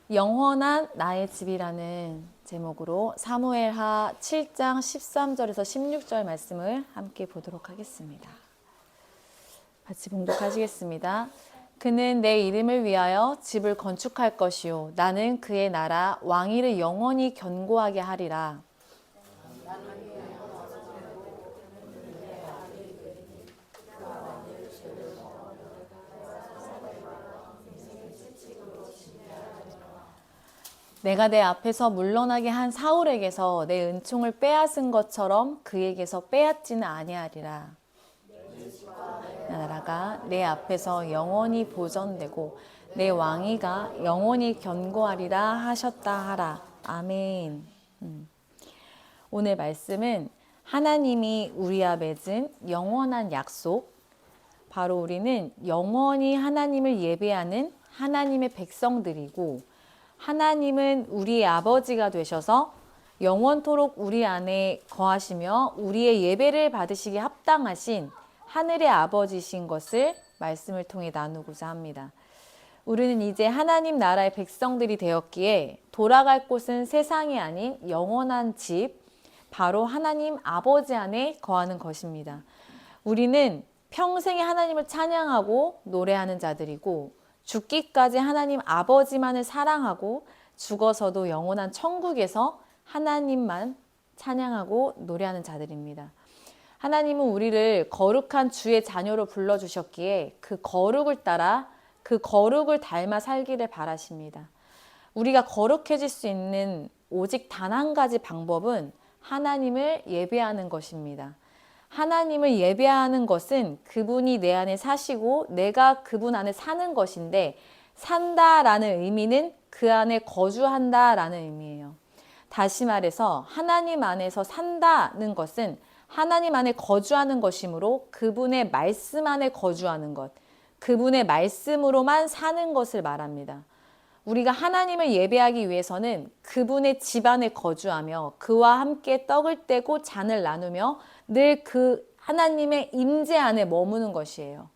영원한 나의 집이라는 제목으로 사무엘하 7장 13절에서 16절 말씀을 함께 보도록 하겠습니다. 같이 봉독하시겠습니다. 그는 내 이름을 위하여 집을 건축할 것이요 나는 그의 나라 왕위를 영원히 견고하게 하리라. 내가 내 앞에서 물러나게 한 사울에게서 내 은총을 빼앗은 것처럼 그에게서 빼앗지는 아니하리라. 나라가 내 앞에서 영원히 보존되고 내 왕위가 영원히 견고하리라 하셨다 하라. 아멘. 오늘 말씀은 하나님이 우리와 맺은 영원한 약속, 바로 우리는 영원히 하나님을 예배하는 하나님의 백성들이고 하나님은 우리의 아버지가 되셔서 영원토록 우리 안에 거하시며 우리의 예배를 받으시기에 합당하신 하늘의 아버지신 것을 말씀을 통해 나누고자 합니다. 우리는 이제 하나님 나라의 백성들이 되었기에 돌아갈 곳은 세상이 아닌 영원한 집, 바로 하나님 아버지 안에 거하는 것입니다. 우리는 평생에 하나님을 찬양하고 노래하는 자들이고 죽기까지 하나님 아버지만을 사랑하고 죽어서도 영원한 천국에서 하나님만 찬양하고 노래하는 자들입니다. 하나님은 우리를 거룩한 주의 자녀로 불러주셨기에 그 거룩을 따라 그 거룩을 닮아 살기를 바라십니다. 우리가 거룩해질 수 있는 오직 단 한 가지 방법은 하나님을 예배하는 것입니다. 하나님을 예배하는 것은 그분이 내 안에 사시고 내가 그분 안에 사는 것인데, 산다라는 의미는 그 안에 거주한다라는 의미예요. 다시 말해서 하나님 안에서 산다는 것은 하나님 안에 거주하는 것이므로 그분의 말씀 안에 거주하는 것, 그분의 말씀으로만 사는 것을 말합니다. 우리가 하나님을 예배하기 위해서는 그분의 집 안에 거주하며 그와 함께 떡을 떼고 잔을 나누며 늘 그 하나님의 임재 안에 머무는 것이에요.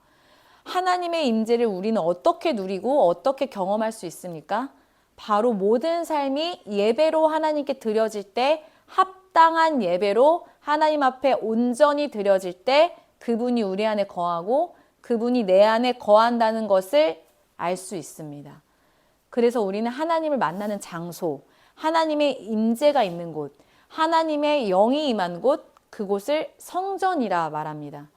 하나님의 임재를 우리는 어떻게 누리고 어떻게 경험할 수 있습니까? 바로 모든 삶이 예배로 하나님께 드려질 때, 합당한 예배로 하나님 앞에 온전히 드려질 때 그분이 우리 안에 거하고 그분이 내 안에 거한다는 것을 알 수 있습니다. 그래서 우리는 하나님을 만나는 장소, 하나님의 임재가 있는 곳, 하나님의 영이 임한 곳, 그곳을 성전이라 말합니다.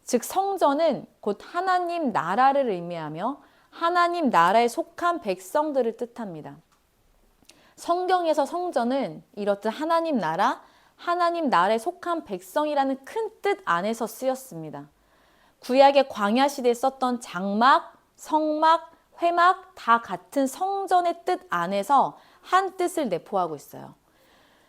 즉 성전은 곧 하나님 나라를 의미하며 하나님 나라에 속한 백성들을 뜻합니다. 성경에서 성전은 이렇듯 하나님 나라, 하나님 나라에 속한 백성이라는 큰 뜻 안에서 쓰였습니다. 구약의 광야 시대에 썼던 장막, 성막, 회막 다 같은 성전의 뜻 안에서 한 뜻을 내포하고 있어요.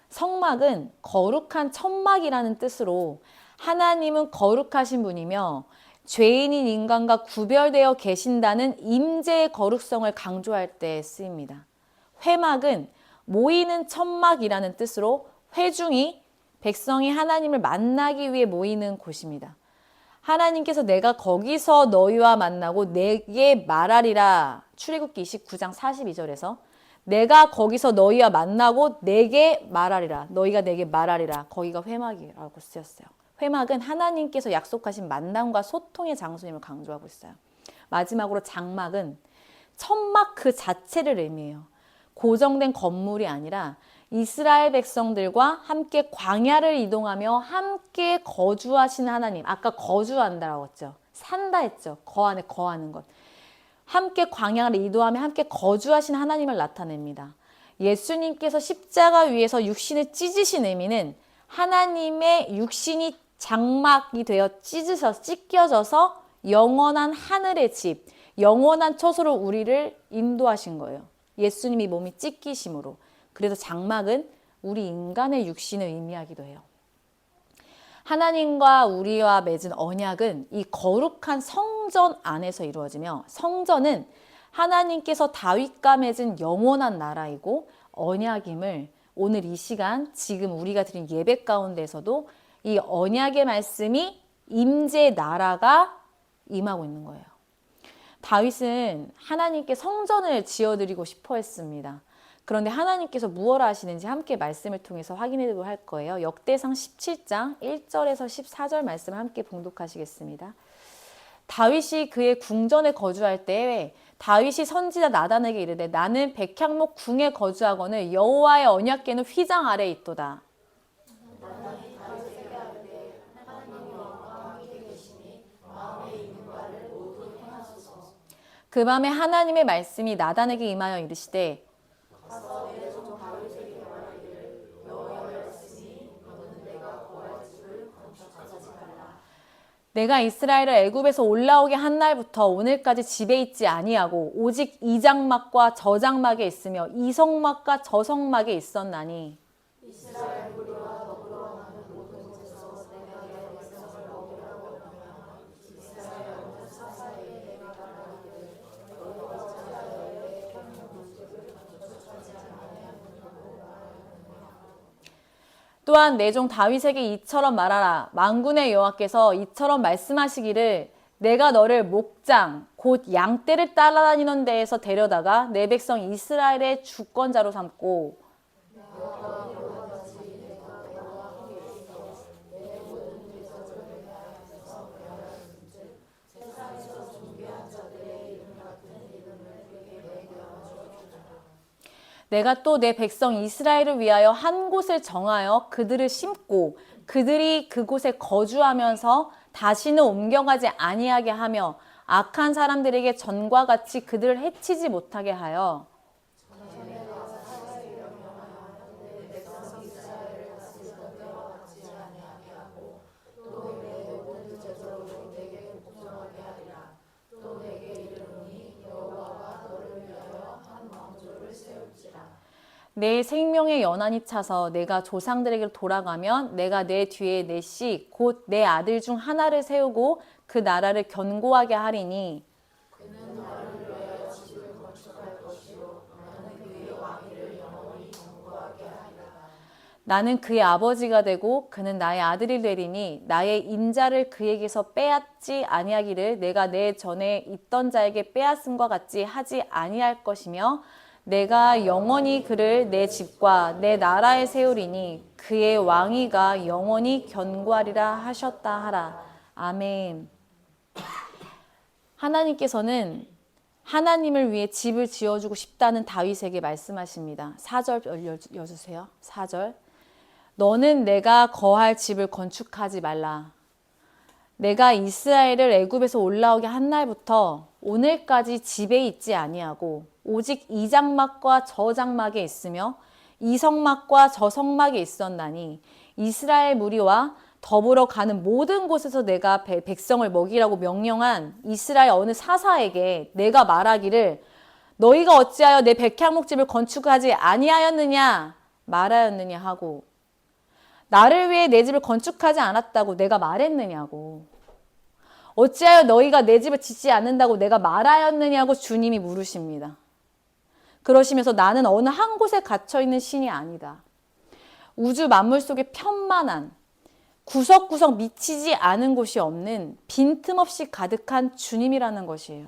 성막은 거룩한 천막이라는 뜻으로 하나님은 거룩하신 분이며 죄인인 인간과 구별되어 계신다는 임재의 거룩성을 강조할 때 쓰입니다. 회막은 모이는 천막이라는 뜻으로 회중이 백성이 하나님을 만나기 위해 모이는 곳입니다. 하나님께서 내가 거기서 너희와 만나고 내게 말하리라, 출애굽기 29장 42절에서 내가 거기서 너희와 만나고 내게 말하리라, 너희가 내게 말하리라, 거기가 회막이라고 쓰였어요. 회막은 하나님께서 약속하신 만남과 소통의 장소임을 강조하고 있어요. 마지막으로 장막은 천막 그 자체를 의미해요. 고정된 건물이 아니라 이스라엘 백성들과 함께 광야를 이동하며 함께 거주하시는 하나님. 아까 거주한다라고 했죠. 산다 했죠. 안에 거하는 것. 함께 광야를 이동하며 함께 거주하시는 하나님을 나타냅니다. 예수님께서 십자가 위에서 육신을 찢으신 의미는 하나님의 육신이 장막이 되어 찢겨져서 영원한 하늘의 집, 영원한 처소로 우리를 인도하신 거예요. 예수님이 몸이 찢기심으로. 그래서 장막은 우리 인간의 육신을 의미하기도 해요. 하나님과 우리와 맺은 언약은 이 거룩한 성전 안에서 이루어지며, 성전은 하나님께서 다윗과 맺은 영원한 나라이고 언약임을 오늘 이 시간 지금 우리가 드린 예배 가운데서도 이 언약의 말씀이 임재의 나라가 임하고 있는 거예요. 다윗은 하나님께 성전을 지어드리고 싶어 했습니다. 그런데 하나님께서 무엇을 하시는지 함께 말씀을 통해서 확인해 보고 할 거예요. 역대상 17장 1절에서 14절 말씀을 함께 봉독하시겠습니다. 다윗이 그의 궁전에 거주할 때에 다윗이 선지자 나단에게 이르되 나는 백향목 궁에 거주하거늘 여호와의 언약궤는 휘장 아래에 있도다. 그 밤에 하나님의 말씀이 나단에게 임하여 이르시되 내가 이스라엘을 애굽에서 올라오게 한 날부터 오늘까지 집에 있지 아니하고 오직 이장막과 저장막에 있으며 이성막과 저성막에 있었나니 또한 내 종 다윗에게 이처럼 말하라. 만군의 여호와께서 이처럼 말씀하시기를 내가 너를 목장 곧 양떼를 따라다니는 데에서 데려다가 내 백성 이스라엘의 주권자로 삼고 내가 또 내 백성 이스라엘을 위하여 한 곳을 정하여 그들을 심고 그들이 그곳에 거주하면서 다시는 옮겨가지 아니하게 하며 악한 사람들에게 전과 같이 그들을 해치지 못하게 하여 내 생명의 연한이 차서 내가 조상들에게 돌아가면 내가 내 뒤에 내 씨 곧 내 아들 중 하나를 세우고 그 나라를 견고하게 하리니 나는 그의 아버지가 되고 그는 나의 아들이 되리니 나의 인자를 그에게서 빼앗지 아니하기를 내가 내 전에 있던 자에게 빼앗음과 같이 하지 아니할 것이며 내가 영원히 그를 내 집과 내 나라에 세우리니 그의 왕위가 영원히 견고하리라 하셨다 하라. 아멘. 하나님께서는 하나님을 위해 집을 지어주고 싶다는 다윗에게 말씀하십니다. 4절 여주세요. 4절. 너는 내가 거할 집을 건축하지 말라. 내가 이스라엘을 애굽에서 올라오게 한 날부터 오늘까지 집에 있지 아니하고 오직 이장막과 저장막에 있으며 이성막과 저성막에 있었나니 이스라엘 무리와 더불어 가는 모든 곳에서 내가 백성을 먹이라고 명령한 이스라엘 어느 사사에게 내가 말하기를 너희가 어찌하여 내 백향목집을 건축하지 아니하였느냐 말하였느냐 하고 나를 위해 내 집을 건축하지 않았다고 내가 말했느냐고 어찌하여 너희가 내 집을 짓지 않는다고 내가 말하였느냐고 주님이 물으십니다. 그러시면서 나는 어느 한 곳에 갇혀있는 신이 아니다. 우주 만물 속에 편만한 구석구석 미치지 않은 곳이 없는 빈틈없이 가득한 주님이라는 것이에요.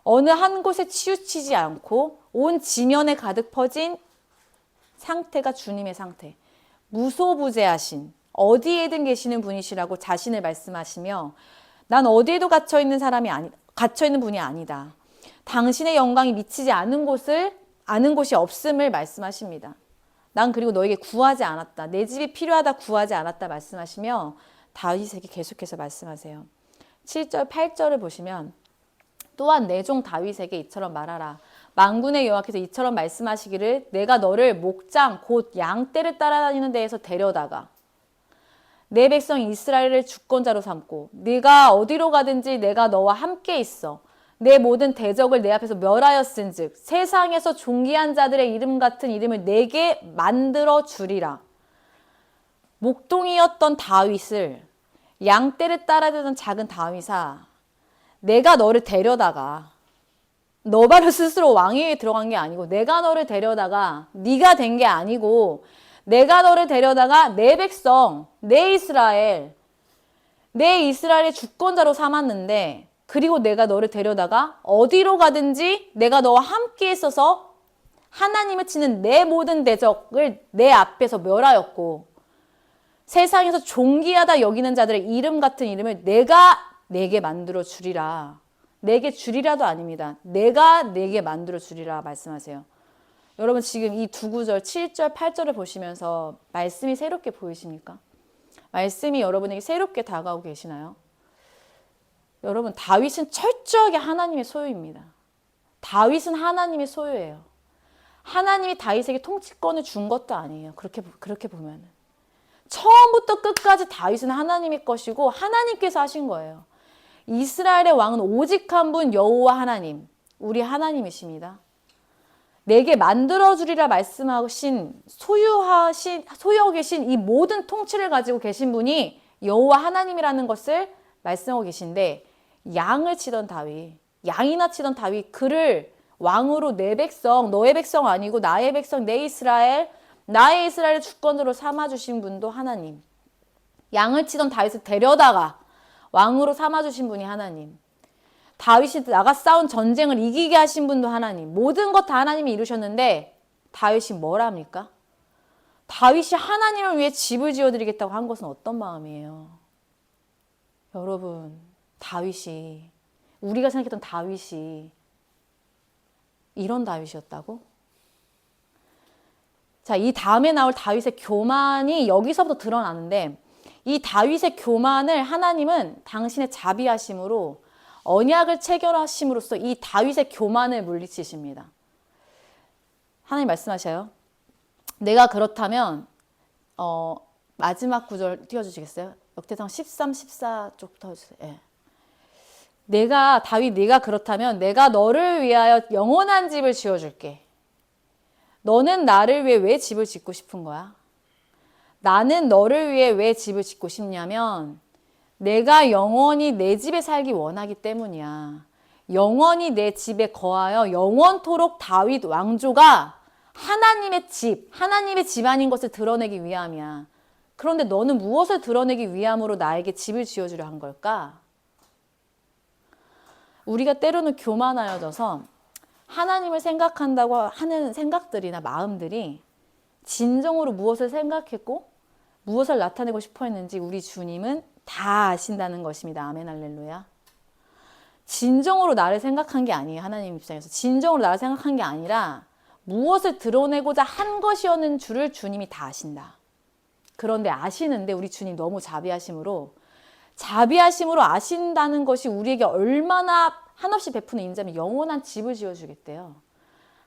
어느 한 곳에 치우치지 않고 온 지면에 가득 퍼진 상태가 주님의 상태. 무소부재하신 어디에든 계시는 분이시라고 자신을 말씀하시며 난 어디에도 갇혀있는 분이 아니다. 당신의 영광이 미치지 않은 곳이 없음을 말씀하십니다. 난 그리고 너에게 구하지 않았다. 내 집이 필요하다 구하지 않았다 말씀하시며 다윗에게 계속해서 말씀하세요. 7절 8절을 보시면 또한 내 종 다윗에게 이처럼 말하라. 만군의 여호와께서 이처럼 말씀하시기를 내가 너를 목장 곧 양떼를 따라다니는 데에서 데려다가 내 백성 이스라엘을 주권자로 삼고 네가 어디로 가든지 내가 너와 함께 있어 내 모든 대적을 내 앞에서 멸하였은즉 세상에서 존귀한 자들의 이름 같은 이름을 내게 만들어 주리라. 목동이었던 다윗을 양떼를 따라다니던 작은 다윗아 내가 너를 데려다가 너 바로 스스로 왕위에 들어간 게 아니고 내가 너를 데려다가 네가 된 게 아니고 내가 너를 데려다가 내 백성 내 이스라엘의 주권자로 삼았는데 그리고 내가 너를 데려다가 어디로 가든지 내가 너와 함께 있어서 하나님을 치는 내 모든 대적을 내 앞에서 멸하였고 세상에서 존귀하다 여기는 자들의 이름 같은 이름을 내가 내게 만들어 주리라. 내게 주리라도 아닙니다. 내가 내게 만들어 주리라 말씀하세요. 여러분 지금 이 두 구절 7절 8절을 보시면서 말씀이 새롭게 보이십니까? 말씀이 여러분에게 새롭게 다가오고 계시나요? 여러분 다윗은 철저하게 하나님의 소유입니다. 다윗은 하나님의 소유예요. 하나님이 다윗에게 통치권을 준 것도 아니에요. 그렇게 보면은 처음부터 끝까지 다윗은 하나님의 것이고 하나님께서 하신 거예요. 이스라엘의 왕은 오직 한 분 여호와 하나님, 우리 하나님이십니다. 내게 만들어주리라 말씀하신 소유하고 계신 이 모든 통치를 가지고 계신 분이 여호와 하나님이라는 것을 말씀하고 계신데 양을 치던 다윗, 양이나 치던 다윗 그를 왕으로 내 백성, 너의 백성 아니고 나의 백성, 내 이스라엘, 나의 이스라엘을 주권으로 삼아주신 분도 하나님. 양을 치던 다윗을 데려다가 왕으로 삼아주신 분이 하나님. 다윗이 나가 싸운 전쟁을 이기게 하신 분도 하나님. 모든 것 다 하나님이 이루셨는데 다윗이 뭘 합니까? 다윗이 하나님을 위해 집을 지어드리겠다고 한 것은 어떤 마음이에요? 여러분, 다윗이 우리가 생각했던 다윗이 이런 다윗이었다고? 자, 이 다음에 나올 다윗의 교만이 여기서부터 드러나는데 이 다윗의 교만을 하나님은 당신의 자비하심으로 언약을 체결하심으로써 이 다윗의 교만을 물리치십니다. 하나님 말씀하셔요. 내가 그렇다면 마지막 구절 띄워주시겠어요? 역대상 13, 14쪽부터 해주세요. 예. 내가 그렇다면 내가 너를 위하여 영원한 집을 지어줄게. 너는 나를 위해 왜 집을 짓고 싶은 거야? 나는 너를 위해 왜 집을 짓고 싶냐면 내가 영원히 내 집에 살기 원하기 때문이야. 영원히 내 집에 거하여 영원토록 다윗 왕조가 하나님의 집, 하나님의 집안인 것을 드러내기 위함이야. 그런데 너는 무엇을 드러내기 위함으로 나에게 집을 지어주려 한 걸까? 우리가 때로는 교만하여져서 하나님을 생각한다고 하는 생각들이나 마음들이 진정으로 무엇을 생각했고 무엇을 나타내고 싶어 했는지 우리 주님은 다 아신다는 것입니다. 아멘 할렐루야. 진정으로 나를 생각한 게 아니에요. 하나님 입장에서. 진정으로 나를 생각한 게 아니라 무엇을 드러내고자 한 것이었는 줄을 주님이 다 아신다. 그런데 아시는데 우리 주님 너무 자비하심으로 아신다는 것이 우리에게 얼마나 한없이 베푸는 인자면 영원한 집을 지어주겠대요.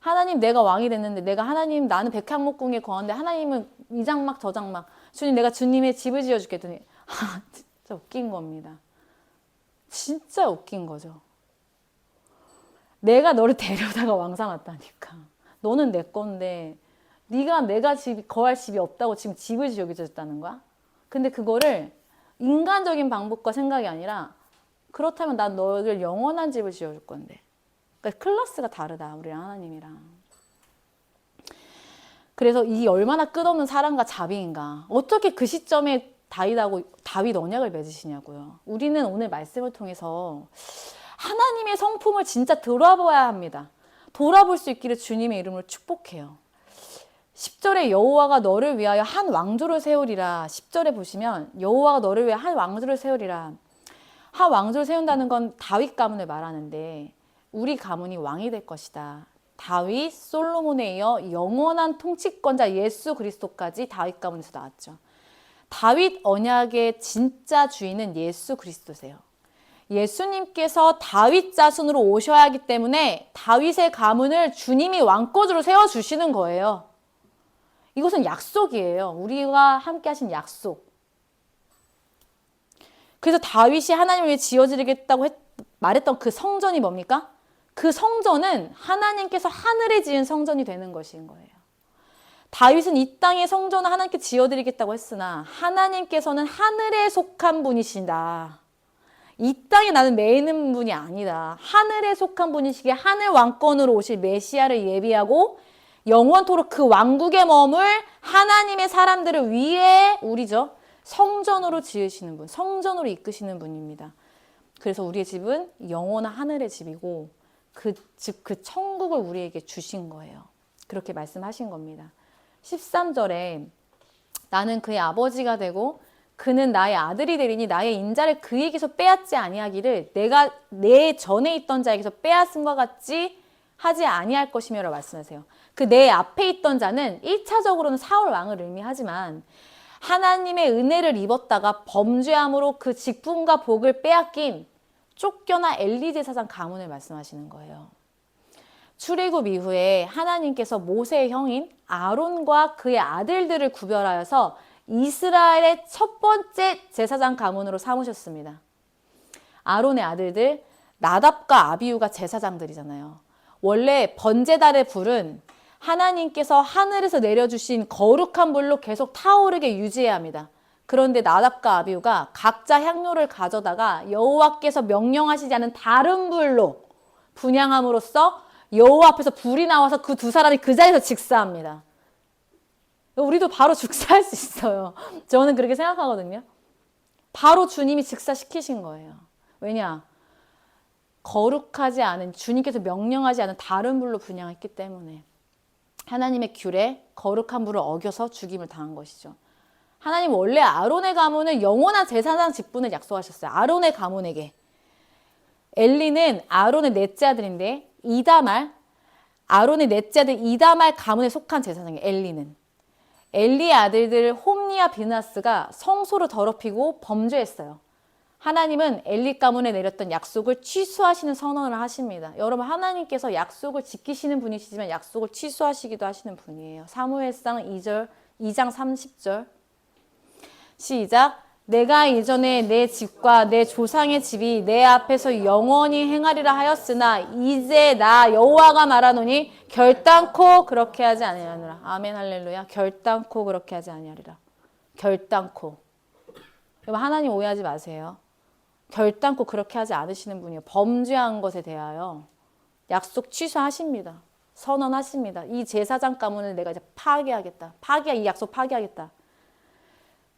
하나님 내가 왕이 됐는데 나는 백향목궁에 거하는데 하나님은 이 장막 저 장막 주님 내가 주님의 집을 지어줄게 했더니 진짜 웃긴 겁니다. 진짜 웃긴 거죠. 내가 너를 데려다가 왕 삼았다니까. 너는 내 건데 내가 거할 집이 없다고 지금 집을 지어줬다는 거야? 근데 그거를 인간적인 방법과 생각이 아니라 그렇다면 난 너를 영원한 집을 지어줄 건데. 그러니까 클래스가 다르다. 우리랑 하나님이랑. 그래서 이 얼마나 끝없는 사랑과 자비인가. 어떻게 그 시점에 다윗 언약을 맺으시냐고요. 우리는 오늘 말씀을 통해서 하나님의 성품을 진짜 돌아봐야 합니다. 돌아볼 수 있기를 주님의 이름으로 축복해요. 10절에 여호와가 너를 위하여 한 왕조를 세우리라. 10절에 보시면 여호와가 너를 위하여 한 왕조를 세우리라. 한 왕조를 세운다는 건 다윗 가문을 말하는데 우리 가문이 왕이 될 것이다. 다윗, 솔로몬에 이어 영원한 통치권자 예수 그리스도까지 다윗 가문에서 나왔죠. 다윗 언약의 진짜 주인은 예수 그리스도세요. 예수님께서 다윗 자손으로 오셔야 하기 때문에 다윗의 가문을 주님이 왕권으로 세워주시는 거예요. 이것은 약속이에요. 우리와 함께 하신 약속. 그래서 다윗이 하나님을 위해 지어드리겠다고 말했던 그 성전이 뭡니까? 그 성전은 하나님께서 하늘에 지은 성전이 되는 것인 거예요. 다윗은 이 땅의 성전을 하나님께 지어드리겠다고 했으나 하나님께서는 하늘에 속한 분이시다. 이 땅에 나는 매이는 분이 아니다. 하늘에 속한 분이시기에 하늘 왕권으로 오실 메시아를 예비하고 영원토록 그 왕국에 머물 하나님의 사람들을 위해 우리죠. 성전으로 지으시는 분, 성전으로 이끄시는 분입니다. 그래서 우리의 집은 영원한 하늘의 집이고 그 천국을 우리에게 주신 거예요. 그렇게 말씀하신 겁니다. 13절에 나는 그의 아버지가 되고 그는 나의 아들이 되리니 나의 인자를 그에게서 빼앗지 아니하기를 내가 내 전에 있던 자에게서 빼앗음과 같이 하지 아니할 것이며라고 말씀하세요. 그 내 앞에 있던 자는 1차적으로는 사울 왕을 의미하지만 하나님의 은혜를 입었다가 범죄함으로 그 직분과 복을 빼앗긴 쫓겨나 엘리 제사장 가문을 말씀하시는 거예요. 출애굽 이후에 하나님께서 모세의 형인 아론과 그의 아들들을 구별하여서 이스라엘의 첫 번째 제사장 가문으로 삼으셨습니다. 아론의 아들들 나답과 아비후가 제사장들이잖아요. 원래 번제단의 불은 하나님께서 하늘에서 내려주신 거룩한 불로 계속 타오르게 유지해야 합니다. 그런데 나답과 아비후가 각자 향료를 가져다가 여호와께서 명령하시지 않은 다른 불로 분향함으로써 여호와 앞에서 불이 나와서 그 두 사람이 그 자리에서 직사합니다. 우리도 바로 즉사할 수 있어요. 저는 그렇게 생각하거든요. 바로 주님이 즉사시키신 거예요. 왜냐? 거룩하지 않은, 주님께서 명령하지 않은 다른 불로 분향했기 때문에 하나님의 규례, 거룩한 불을 어겨서 죽임을 당한 것이죠. 하나님 원래 아론의 가문은 영원한 제사장 직분을 약속하셨어요. 아론의 가문에게. 엘리는 아론의 넷째 아들인데 아론의 넷째 아들 이다말 가문에 속한 제사장이에요. 엘리는. 엘리의 아들들 홈니와 비나스가 성소를 더럽히고 범죄했어요. 하나님은 엘리 가문에 내렸던 약속을 취소하시는 선언을 하십니다. 여러분, 하나님께서 약속을 지키시는 분이시지만 약속을 취소하시기도 하시는 분이에요. 사무엘상 2장 30절 시작. 내가 이전에 내 집과 내 조상의 집이 내 앞에서 영원히 행하리라 하였으나 이제 나 여호와가 말하노니 결단코 그렇게 하지 아니하리라. 아멘 할렐루야. 결단코 그렇게 하지 아니하리라. 결단코. 여러분, 하나님 오해하지 마세요. 결단코 그렇게 하지 않으시는 분이에요. 범죄한 것에 대하여 약속 취소하십니다. 선언하십니다. 이 제사장 가문을 내가 이제 파괴하겠다. 이 약속 파괴하겠다.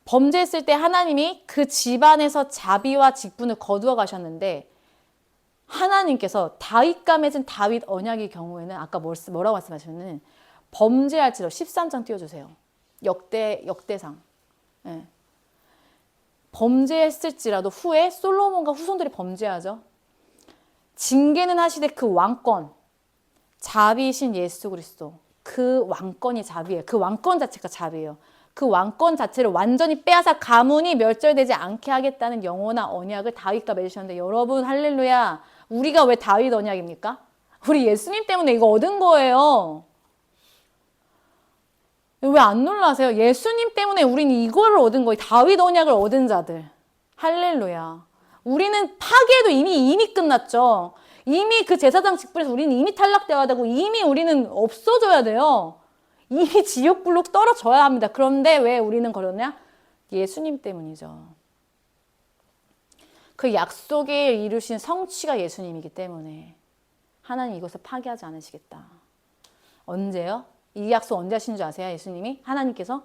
범죄했을 때 하나님이 그 집안에서 자비와 직분을 거두어 가셨는데 하나님께서 다윗과 맺은 다윗 언약의 경우에는 아까 뭐라고 말씀하셨냐면 범죄할지라도 13장 띄워주세요. 역대상. 네. 범죄했을지라도 후에 솔로몬과 후손들이 범죄하죠. 징계는 하시되 그 왕권, 자비이신 예수 그리스도, 그 왕권이 자비예요. 그 왕권 자체가 자비예요. 그 왕권 자체를 완전히 빼앗아 가문이 멸절되지 않게 하겠다는 영원한 언약을 다윗과 맺으셨는데 여러분 할렐루야, 우리가 왜 다윗 언약입니까? 우리 예수님 때문에 이거 얻은 거예요. 왜 안 놀라세요? 예수님 때문에 우리는 이거를 얻은 거예요. 다윗 언약을 얻은 자들. 할렐루야. 우리는 파괴도 이미 끝났죠. 이미 그 제사장 직분에서 우리는 이미 탈락되어야 되고 이미 우리는 없어져야 돼요. 이미 지옥불로 떨어져야 합니다. 그런데 왜 우리는 걸었냐? 예수님 때문이죠. 그 약속을 이루신 성취가 예수님이기 때문에 하나님 이것을 파괴하지 않으시겠다. 언제요? 이 약속 언제 하신 줄 아세요? 예수님이? 하나님께서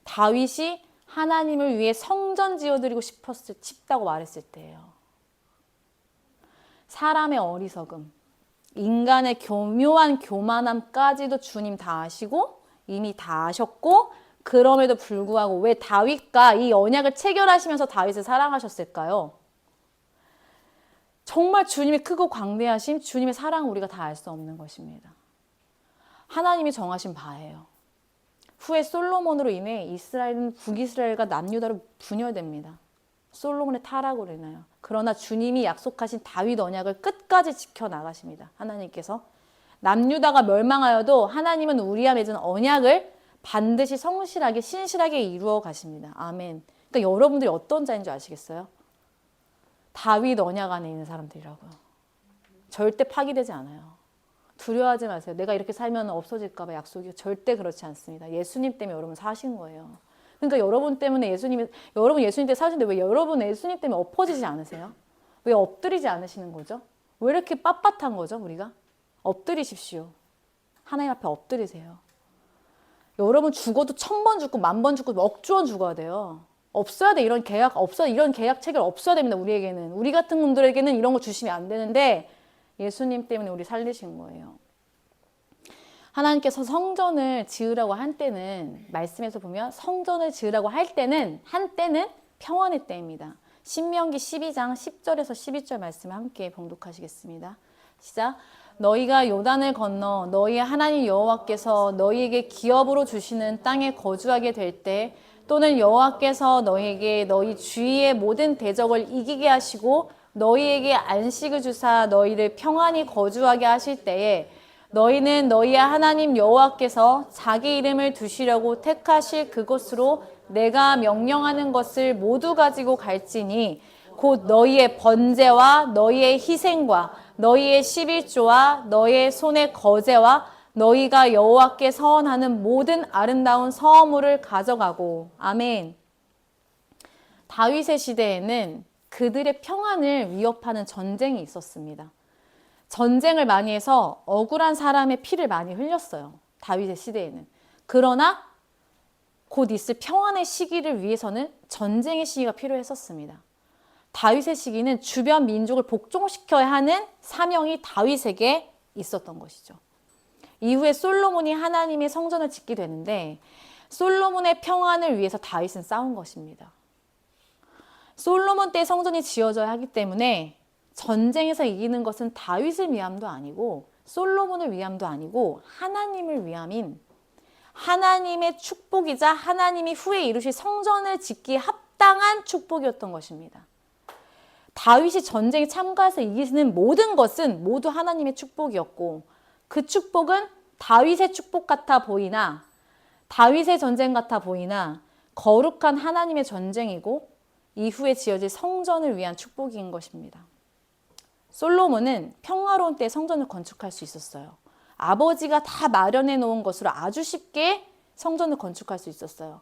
다윗이 하나님을 위해 성전 지어드리고 싶다고 말했을 때예요. 사람의 어리석음, 인간의 교묘한 교만함까지도 주님 다 아시고 이미 다 아셨고 그럼에도 불구하고 왜 다윗과 이 언약을 체결하시면서 다윗을 사랑하셨을까요? 정말 주님의 크고 광대하신 주님의 사랑을 우리가 다 알 수 없는 것입니다. 하나님이 정하신 바예요. 후에 솔로몬으로 인해 이스라엘은 북이스라엘과 남유다로 분열됩니다. 솔로몬의 타락으로 인하여. 그러나 주님이 약속하신 다윗 언약을 끝까지 지켜나가십니다. 하나님께서. 남유다가 멸망하여도 하나님은 우리와 맺은 언약을 반드시 성실하게 신실하게 이루어 가십니다. 아멘. 그러니까 여러분들이 어떤 자인 줄 아시겠어요? 다윗 언약 안에 있는 사람들이라고요. 절대 파기되지 않아요. 두려워하지 마세요. 내가 이렇게 살면 없어질까 봐 약속이 절대 그렇지 않습니다. 예수님 때문에 여러분 사신 거예요. 그러니까 여러분 때문에 여러분 예수님 때문에 사시는데 왜 여러분 예수님 때문에 엎어지지 않으세요? 왜 엎드리지 않으시는 거죠? 왜 이렇게 빳빳한 거죠, 우리가? 엎드리십시오. 하나님 앞에 엎드리세요. 여러분 죽어도 1000번 죽고 10,000번 죽고 억주원 죽어야 돼요. 없어야 돼. 이런 계약 없어. 이런 계약 체결 없어야 됩니다. 우리에게는. 우리 같은 분들에게는 이런 거 주시면 안 되는데 예수님 때문에 우리 살리신 거예요. 하나님께서 성전을 지으라고 한 때는 말씀에서 보면 성전을 지으라고 할 때는 한때는 평안의 때입니다. 신명기 12장 10절에서 12절 말씀을 함께 봉독하시겠습니다. 시작. 너희가 요단을 건너 너희의 하나님 여호와께서 너희에게 기업으로 주시는 땅에 거주하게 될 때 또는 여호와께서 너희에게 너희 주위의 모든 대적을 이기게 하시고 너희에게 안식을 주사 너희를 평안히 거주하게 하실 때에 너희는 너희의 하나님 여호와께서 자기 이름을 두시려고 택하실 그곳으로 내가 명령하는 것을 모두 가지고 갈지니 곧 너희의 번제와 너희의 희생과 너희의 11조와 너희의 손의 거제와 너희가 여호와께 서원하는 모든 아름다운 성물을 가져가고. 아멘. 다윗의 시대에는 그들의 평안을 위협하는 전쟁이 있었습니다. 전쟁을 많이 해서 억울한 사람의 피를 많이 흘렸어요. 다윗의 시대에는. 그러나 곧 있을 평안의 시기를 위해서는 전쟁의 시기가 필요했었습니다. 다윗의 시기는 주변 민족을 복종시켜야 하는 사명이 다윗에게 있었던 것이죠. 이후에 솔로몬이 하나님의 성전을 짓게 되는데 솔로몬의 평안을 위해서 다윗은 싸운 것입니다. 솔로몬 때 성전이 지어져야 하기 때문에 전쟁에서 이기는 것은 다윗을 위함도 아니고 솔로몬을 위함도 아니고 하나님을 위함인 하나님의 축복이자 하나님이 후에 이루실 성전을 짓기에 합당한 축복이었던 것입니다. 다윗이 전쟁에 참가해서 이기는 모든 것은 모두 하나님의 축복이었고 그 축복은 다윗의 축복 같아 보이나 다윗의 전쟁 같아 보이나 거룩한 하나님의 전쟁이고 이후에 지어질 성전을 위한 축복인 것입니다. 솔로몬은 평화로운 때에 성전을 건축할 수 있었어요. 아버지가 다 마련해 놓은 것으로 아주 쉽게 성전을 건축할 수 있었어요.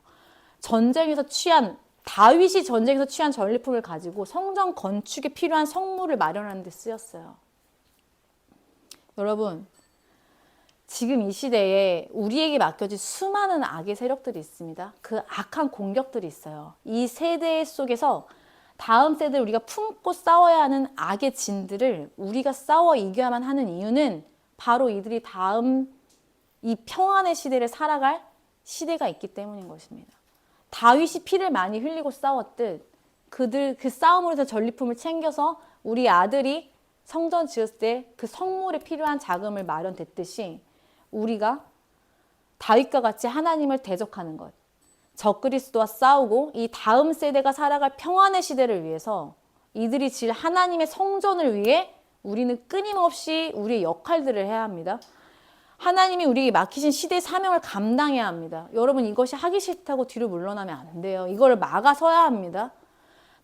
다윗이 전쟁에서 취한 전리품을 가지고 성전 건축에 필요한 성물을 마련하는 데 쓰였어요. 여러분, 지금 이 시대에 우리에게 맡겨진 수많은 악의 세력들이 있습니다. 그 악한 공격들이 있어요. 이 세대 속에서 다음 세대를 우리가 품고 싸워야 하는 악의 진들을 우리가 싸워 이겨야만 하는 이유는 바로 이들이 다음 이 평안의 시대를 살아갈 시대가 있기 때문인 것입니다. 다윗이 피를 많이 흘리고 싸웠듯 그 싸움으로 해서 전리품을 챙겨서 우리 아들이 성전 지었을 때 그 성물에 필요한 자금을 마련됐듯이 우리가 다윗과 같이 하나님을 대적하는 것, 적그리스도와 싸우고 이 다음 세대가 살아갈 평안의 시대를 위해서 이들이 질 하나님의 성전을 위해 우리는 끊임없이 우리의 역할들을 해야 합니다. 하나님이 우리에게 맡기신 시대의 사명을 감당해야 합니다. 여러분, 이것이 하기 싫다고 뒤로 물러나면 안 돼요. 이거를 막아서야 합니다.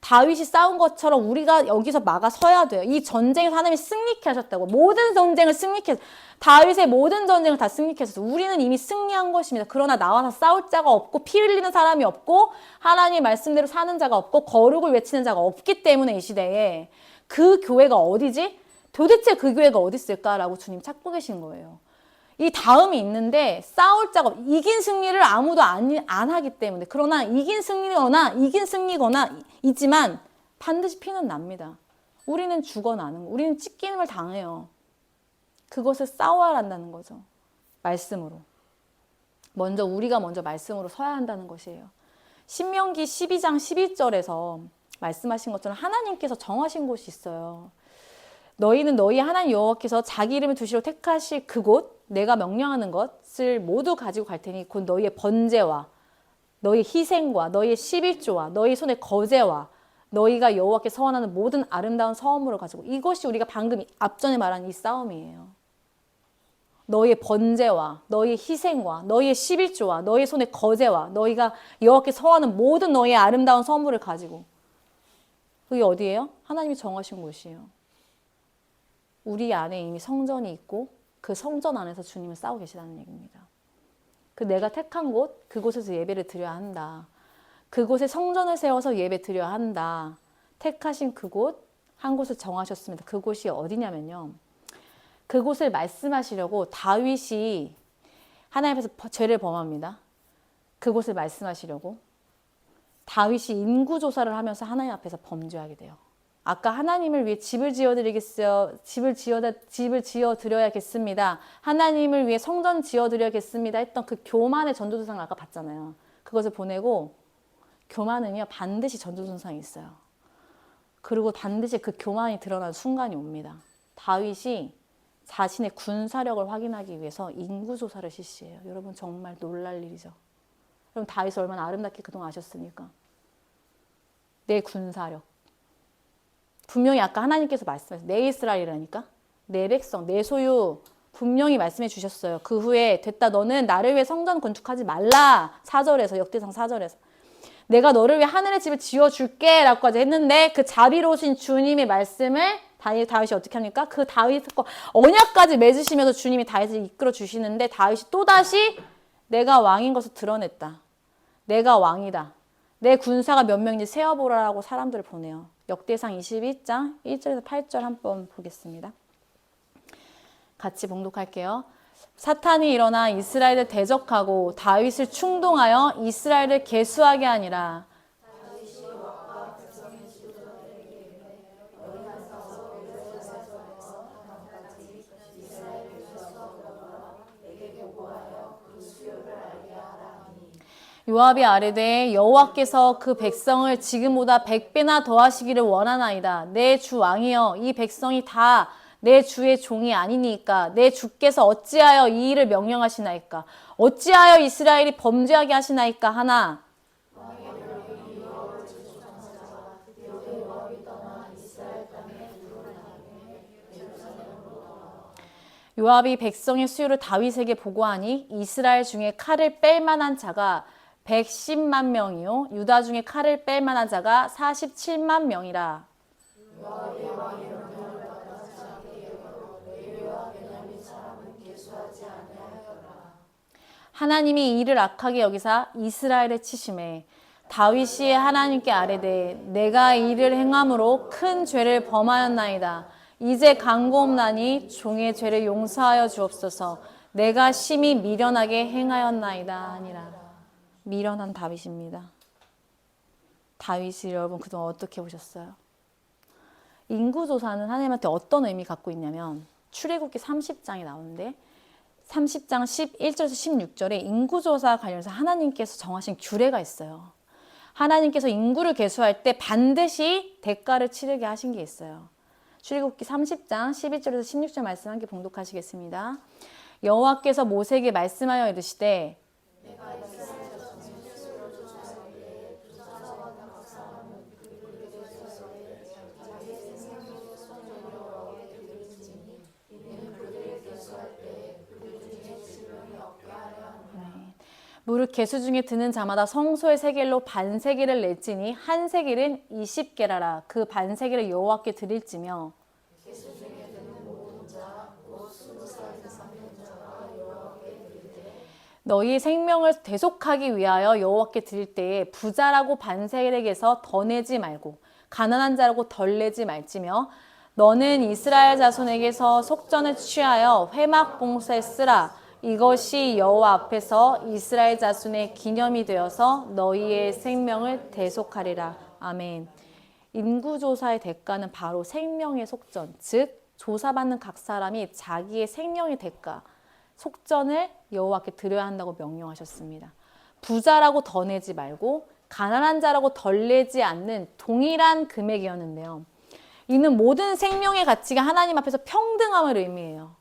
다윗이 싸운 것처럼 우리가 여기서 막아서야 돼요. 이 전쟁에서 하나님이 승리케 하셨다고. 모든 전쟁을 승리케 하셨어요. 다윗의 모든 전쟁을 다 승리케 하셨어요. 우리는 이미 승리한 것입니다. 그러나 나와서 싸울 자가 없고 피 흘리는 사람이 없고 하나님의 말씀대로 사는 자가 없고 거룩을 외치는 자가 없기 때문에 이 시대에 그 교회가 어디지? 도대체 그 교회가 어디 있을까라고 주님 찾고 계신 거예요. 이 다음이 있는데 싸울 자가 이긴 승리를 아무도 안 하기 때문에 그러나 이긴 승리거나 있지만 반드시 피는 납니다. 우리는 죽어나는 거. 우리는 찢김을 당해요. 그것을 싸워야 한다는 거죠. 말씀으로. 우리가 먼저 말씀으로 서야 한다는 것이에요. 신명기 12장 11절에서 말씀하신 것처럼 하나님께서 정하신 곳이 있어요. 너희는 너희 하나님 여호와께서 자기 이름을 두시러 택하실 그곳 내가 명령하는 것을 모두 가지고 갈 테니 곧 너희의 번제와 너희 희생과 너희의 11조와 너희 손의 거제와 너희가 여호와께 서원하는 모든 아름다운 서원물을 가지고 이것이 우리가 방금 앞전에 말한 이 싸움이에요. 너희의 번제와 너희의 희생과 너희의 11조와 너희의 손의 거제와 너희가 여호와께 서원하는 모든 너희의 아름다운 서원물을 가지고 그게 어디예요? 하나님이 정하신 곳이에요. 우리 안에 이미 성전이 있고 그 성전 안에서 주님은 싸우고 계시다는 얘기입니다. 그 내가 택한 곳, 그곳에서 예배를 드려야 한다. 그곳에 성전을 세워서 예배 드려야 한다. 택하신 그곳, 한 곳을 정하셨습니다. 그곳이 어디냐면요. 그곳을 말씀하시려고 다윗이 하나님 앞에서 죄를 범합니다. 그곳을 말씀하시려고. 다윗이 인구조사를 하면서 하나님 앞에서 범죄하게 돼요. 아까 하나님을 위해 집을 지어드리겠어요. 집을 지어드려야겠습니다. 하나님을 위해 성전 지어드려야겠습니다. 했던 그 교만의 전도조상을 아까 봤잖아요. 그것을 보내고 교만은요 반드시 전도조상이 있어요. 그리고 반드시 그 교만이 드러나는 순간이 옵니다. 다윗이 자신의 군사력을 확인하기 위해서 인구조사를 실시해요. 여러분 정말 놀랄 일이죠. 여러분 다윗을 얼마나 아름답게 그동안 아셨습니까? 내 군사력. 분명히 아까 하나님께서 말씀하셨어요. 내 이스라엘이라니까. 내 백성, 내 소유 분명히 말씀해 주셨어요. 그 후에 됐다 너는 나를 위해 성전 건축하지 말라. 4절에서 역대상 4절에서. 내가 너를 위해 하늘의 집을 지어줄게 라고까지 했는데 그 자비로우신 주님의 말씀을 다윗이 어떻게 합니까? 그 다윗과 언약까지 맺으시면서 주님이 다윗을 이끌어 주시는데 다윗이 또다시 내가 왕인 것을 드러냈다. 내가 왕이다. 내 군사가 몇 명인지 세어보라라고 사람들을 보내요. 역대상 22장 1절에서 8절 한번 보겠습니다. 같이 봉독할게요. 사탄이 일어나 이스라엘을 대적하고 다윗을 충동하여 이스라엘을 계수하게 하니라. 요압이 아뢰되 여호와께서 그 백성을 지금보다 100배나 더하시기를 원하나이다. 내 주 왕이여 이 백성이 다 내 주의 종이 아니니까 내 주께서 어찌하여 이 일을 명령하시나이까 어찌하여 이스라엘이 범죄하게 하시나이까 하나 요압이 백성의 수요를 다윗에게 보고하니 이스라엘 중에 칼을 뺄 만한 자가 110만 명이요 유다 중에 칼을 뺄 만한 자가 47만 명이라. 하나님이 이를 악하게 여기사 이스라엘을 치심해 다윗이 하나님께 아뢰되 내가 이를 행함으로 큰 죄를 범하였나이다. 이제 간구옵나니 종의 죄를 용서하여 주옵소서. 내가 심히 미련하게 행하였나이다 하니라. 미련한 다윗입니다. 다윗이 여러분 그동안 어떻게 보셨어요? 인구조사는 하나님한테 어떤 의미 갖고 있냐면 출애굽기 30장이 나오는데 30장 11절에서 16절에 인구조사 관련해서 하나님께서 정하신 규례가 있어요. 하나님께서 인구를 계수할 때 반드시 대가를 치르게 하신 게 있어요. 출애굽기 30장 11절에서 16절 말씀 함께 봉독하시겠습니다. 여호와께서 모세에게 말씀하여 이르시되 무릇 계수 중에 드는 자마다 성소의 세겔로 반세겔을 낼지니 한 세겔은 20게라라. 그 반세겔을 여호와께 드릴지며 너희 생명을 대속하기 위하여 여호와께 드릴 때에 부자라고 반세겔에게서 더 내지 말고 가난한 자라고 덜 내지 말지며 너는 이스라엘 자손에게서 속전을 취하여 회막 봉사에 쓰라. 이것이 여호와 앞에서 이스라엘 자손의 기념이 되어서 너희의 생명을 대속하리라. 아멘. 인구조사의 대가는 바로 생명의 속전, 즉 조사받는 각 사람이 자기의 생명의 대가, 속전을 여호와께 드려야 한다고 명령하셨습니다. 부자라고 더 내지 말고 가난한 자라고 덜 내지 않는 동일한 금액이었는데요. 이는 모든 생명의 가치가 하나님 앞에서 평등함을 의미해요.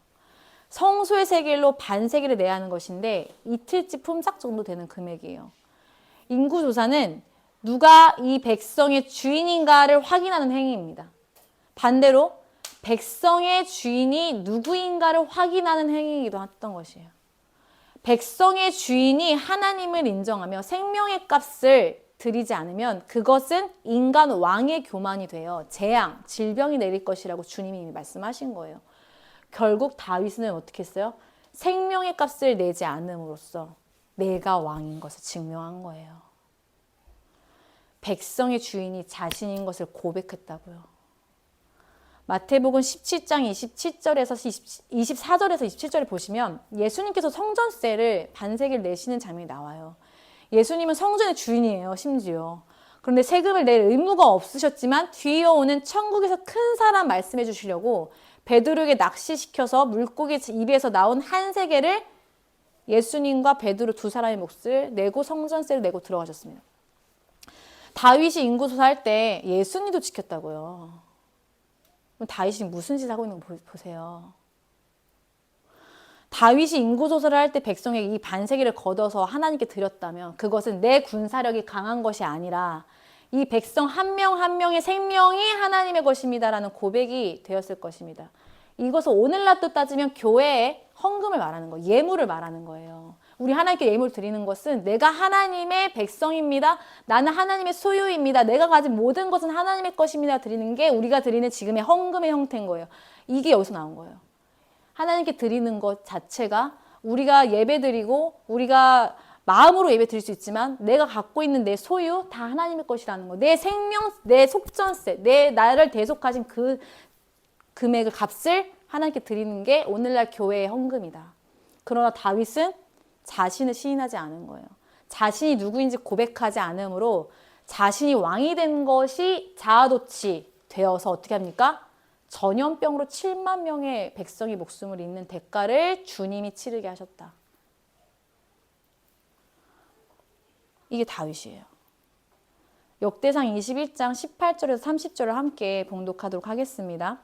성소의 세겔로 반세겔을 내야 하는 것인데 이틀치 품삯 정도 되는 금액이에요. 인구조사는 누가 이 백성의 주인인가를 확인하는 행위입니다. 반대로 백성의 주인이 누구인가를 확인하는 행위이기도 했던 것이에요. 백성의 주인이 하나님을 인정하며 생명의 값을 드리지 않으면 그것은 인간 왕의 교만이 되어 재앙, 질병이 내릴 것이라고 주님이 이미 말씀하신 거예요. 결국 다윗은 어떻게 했어요? 생명의 값을 내지 않음으로써 내가 왕인 것을 증명한 거예요. 백성의 주인이 자신인 것을 고백했다고요. 마태복음 17장 27절에서 24절에서 27절에 보시면 예수님께서 성전세를 반세겔 내시는 장면이 나와요. 예수님은 성전의 주인이에요. 심지어. 그런데 세금을 낼 의무가 없으셨지만 뒤에 오는 천국에서 큰 사람 말씀해 주시려고 베드로에게 낚시시켜서 물고기 입에서 나온 한 세겔을 예수님과 베드로 두 사람의 몫을 내고 성전세를 내고 들어가셨습니다. 다윗이 인구조사 할 때 예수님도 지켰다고요. 그럼 다윗이 무슨 짓을 하고 있는 거 보세요. 다윗이 인구조사를 할 때 백성에게 이 반세기를 걷어서 하나님께 드렸다면 그것은 내 군사력이 강한 것이 아니라 이 백성 한 명 한 명의 생명이 하나님의 것입니다라는 고백이 되었을 것입니다. 이것을 오늘날도 따지면 교회의 헌금을 말하는 거예요. 예물을 말하는 거예요. 우리 하나님께 예물 드리는 것은 내가 하나님의 백성입니다. 나는 하나님의 소유입니다. 내가 가진 모든 것은 하나님의 것입니다. 드리는 게 우리가 드리는 지금의 헌금의 형태인 거예요. 이게 여기서 나온 거예요. 하나님께 드리는 것 자체가 우리가 예배 드리고 우리가 마음으로 예배 드릴 수 있지만 내가 갖고 있는 내 소유 다 하나님의 것이라는 거. 내 생명, 내 속전세, 나를 대속하신 그 금액을 값을 하나님께 드리는 게 오늘날 교회의 헌금이다. 그러나 다윗은 자신을 시인하지 않은 거예요. 자신이 누구인지 고백하지 않으므로 자신이 왕이 된 것이 자아도취 되어서 어떻게 합니까? 전염병으로 7만 명의 백성이 목숨을 잃는 대가를 주님이 치르게 하셨다. 이게 다윗이에요. 역대상 21장 18절에서 30절을 함께 봉독하도록 하겠습니다.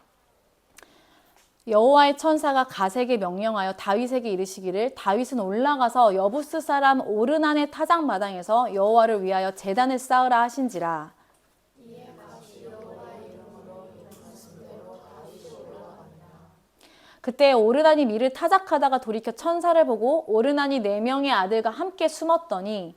여호와의 천사가 갓에게 명령하여 다윗에게 이르시기를 다윗은 올라가서 여부스 사람 오르난의 타작마당에서 여호와를 위하여 제단을 쌓으라 하신지라. 그때 오르난이 밀을 타작하다가 돌이켜 천사를 보고 오르난이 4명의 아들과 함께 숨었더니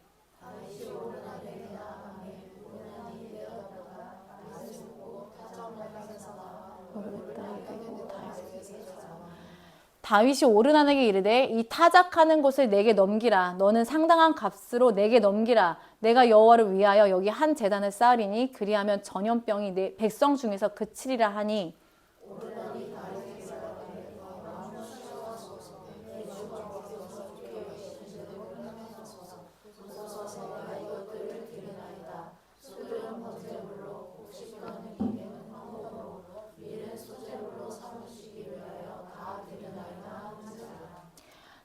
다윗이 오르난에게 이르되 이 타작하는 곳을 내게 넘기라. 너는 상당한 값으로 내게 넘기라. 내가 여호와를 위하여 여기 한 제단을 쌓으리니 그리하면 전염병이 내 백성 중에서 그치리라 하니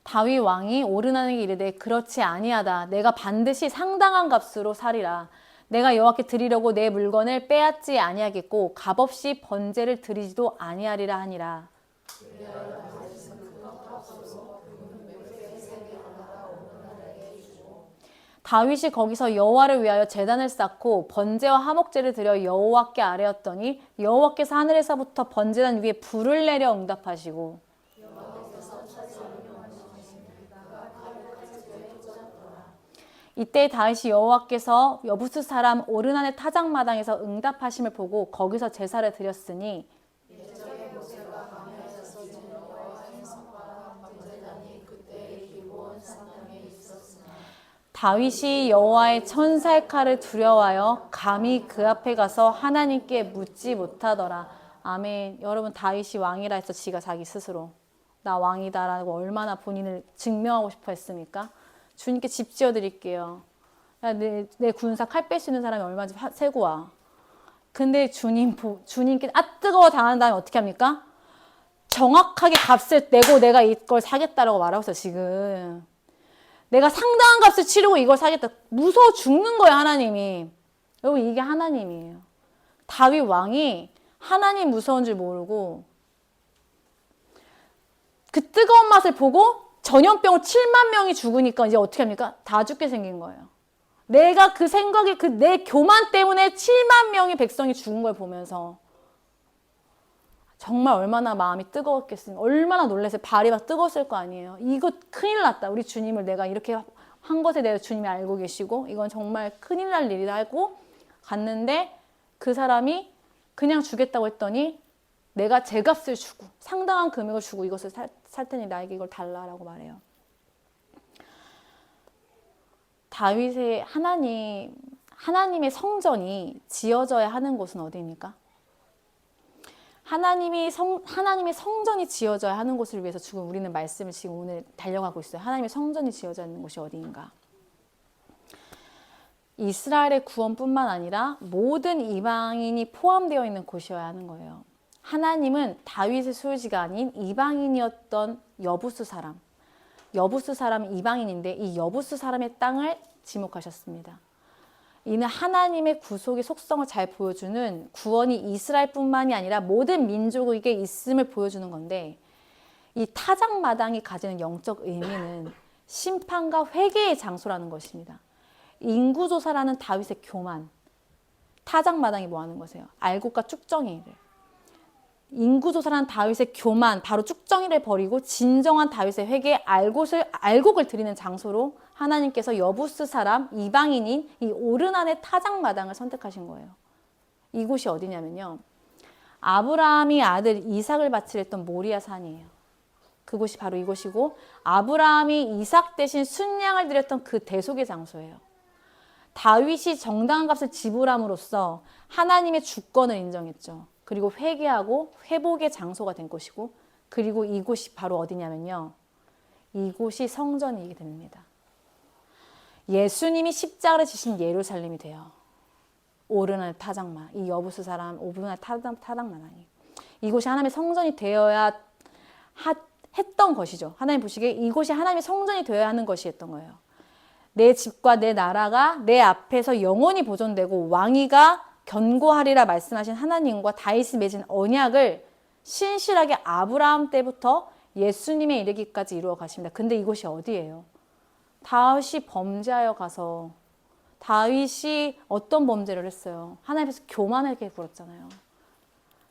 다윗 왕이 오르난에게 이르되 그렇지 아니하다. 내가 반드시 상당한 값으로 사리라. 내가 여호와께 드리려고 내 물건을 빼앗지 아니하겠고 값없이 번제를 드리지도 아니하리라 하니라. 다윗이 거기서 여호와를 위하여 제단을 쌓고 번제와 화목제를 드려 여호와께 아뢰었더니 여호와께서 하늘에서부터 번제단 위에 불을 내려 응답하시고 이때 다윗이 여호와께서 여부스 사람 오르난의 타작마당에서 응답하심을 보고 거기서 제사를 드렸으니 다윗이 여호와의 천사의 칼을 두려워하여 감히 그 앞에 가서 하나님께 묻지 못하더라. 아멘. 여러분 다윗이 왕이라 해서 지가 자기 스스로 나 왕이다라고 얼마나 본인을 증명하고 싶어 했습니까? 주님께 집 지어드릴게요. 내 군사 칼 뺄 수 있는 사람이 얼마인지 세고 와. 근데 주님께 뜨거워 당한 다음에 어떻게 합니까? 정확하게 값을 내고 내가 이걸 사겠다라고 말하고 있어 지금. 내가 상당한 값을 치르고 이걸 사겠다. 무서워 죽는 거예요 하나님이. 여러분 이게 하나님이에요. 다윗 왕이 하나님 무서운 줄 모르고 그 뜨거운 맛을 보고 전염병으로 7만 명이 죽으니까 이제 어떻게 합니까? 다 죽게 생긴 거예요. 내가 그 생각에 내 교만 때문에 7만 명의 백성이 죽은 걸 보면서 정말 얼마나 마음이 뜨거웠겠습니까? 얼마나 놀랐어요. 발이 막 뜨거웠을 거 아니에요. 이거 큰일 났다. 우리 주님을 내가 이렇게 한 것에 대해서 주님이 알고 계시고 이건 정말 큰일 날 일이다 하고 갔는데 그 사람이 그냥 주겠다고 했더니 내가 제값을 주고 상당한 금액을 주고 이것을 살 테니 나에게 이걸 달라라고 말해요. 다윗의 하나님의 성전이 지어져야 하는 곳은 어디입니까? 하나님의 성전이 지어져야 하는 곳을 위해서 지금 우리는 말씀을 지금 오늘 달려가고 있어요. 하나님의 성전이 지어져야 하는 곳이 어디인가? 이스라엘의 구원뿐만 아니라 모든 이방인이 포함되어 있는 곳이어야 하는 거예요. 하나님은 다윗의 소유지가 아닌 이방인이었던 여부스 사람, 여부스 사람은 이방인인데 이 여부스 사람의 땅을 지목하셨습니다. 이는 하나님의 구속의 속성을 잘 보여주는 구원이 이스라엘뿐만이 아니라 모든 민족에게 있음을 보여주는 건데, 이 타작마당이 가지는 영적 의미는 심판과 회개의 장소라는 것입니다. 인구조사라는 다윗의 교만, 타작마당이 뭐 하는 것이에요? 알곡과 쭉정이를. 인구조사라는 다윗의 교만, 바로 쭉정이를 버리고 진정한 다윗의 회개에 알곡을 드리는 장소로 하나님께서 여부스 사람, 이방인인 이 오르난의 타작마당을 선택하신 거예요. 이곳이 어디냐면요, 아브라함이 아들 이삭을 바치려 했던 모리아 산이에요. 그곳이 바로 이곳이고, 아브라함이 이삭 대신 순양을 드렸던 그 대속의 장소예요. 다윗이 정당한 값을 지불함으로써 하나님의 주권을 인정했죠. 그리고 회개하고 회복의 장소가 된 곳이고, 그리고 이곳이 바로 어디냐면요, 이곳이 성전이게 됩니다. 예수님이 십자가를 지신 예루살렘이 돼요. 오르날 타작마, 이 여부스 사람 오르날 타작마당이 이곳이 하나님의 성전이 되어야 했던 것이죠. 하나님 보시기에 이곳이 하나님의 성전이 되어야 하는 것이었던 거예요. 내 집과 내 나라가 내 앞에서 영원히 보존되고 왕위가 견고하리라 말씀하신 하나님과 다윗이 맺은 언약을 신실하게 아브라함 때부터 예수님에 이르기까지 이루어 가십니다. 근데 이곳이 어디예요? 다윗이 범죄하여 가서, 다윗이 어떤 범죄를 했어요? 하나님 앞에서 교만하게 굴었잖아요.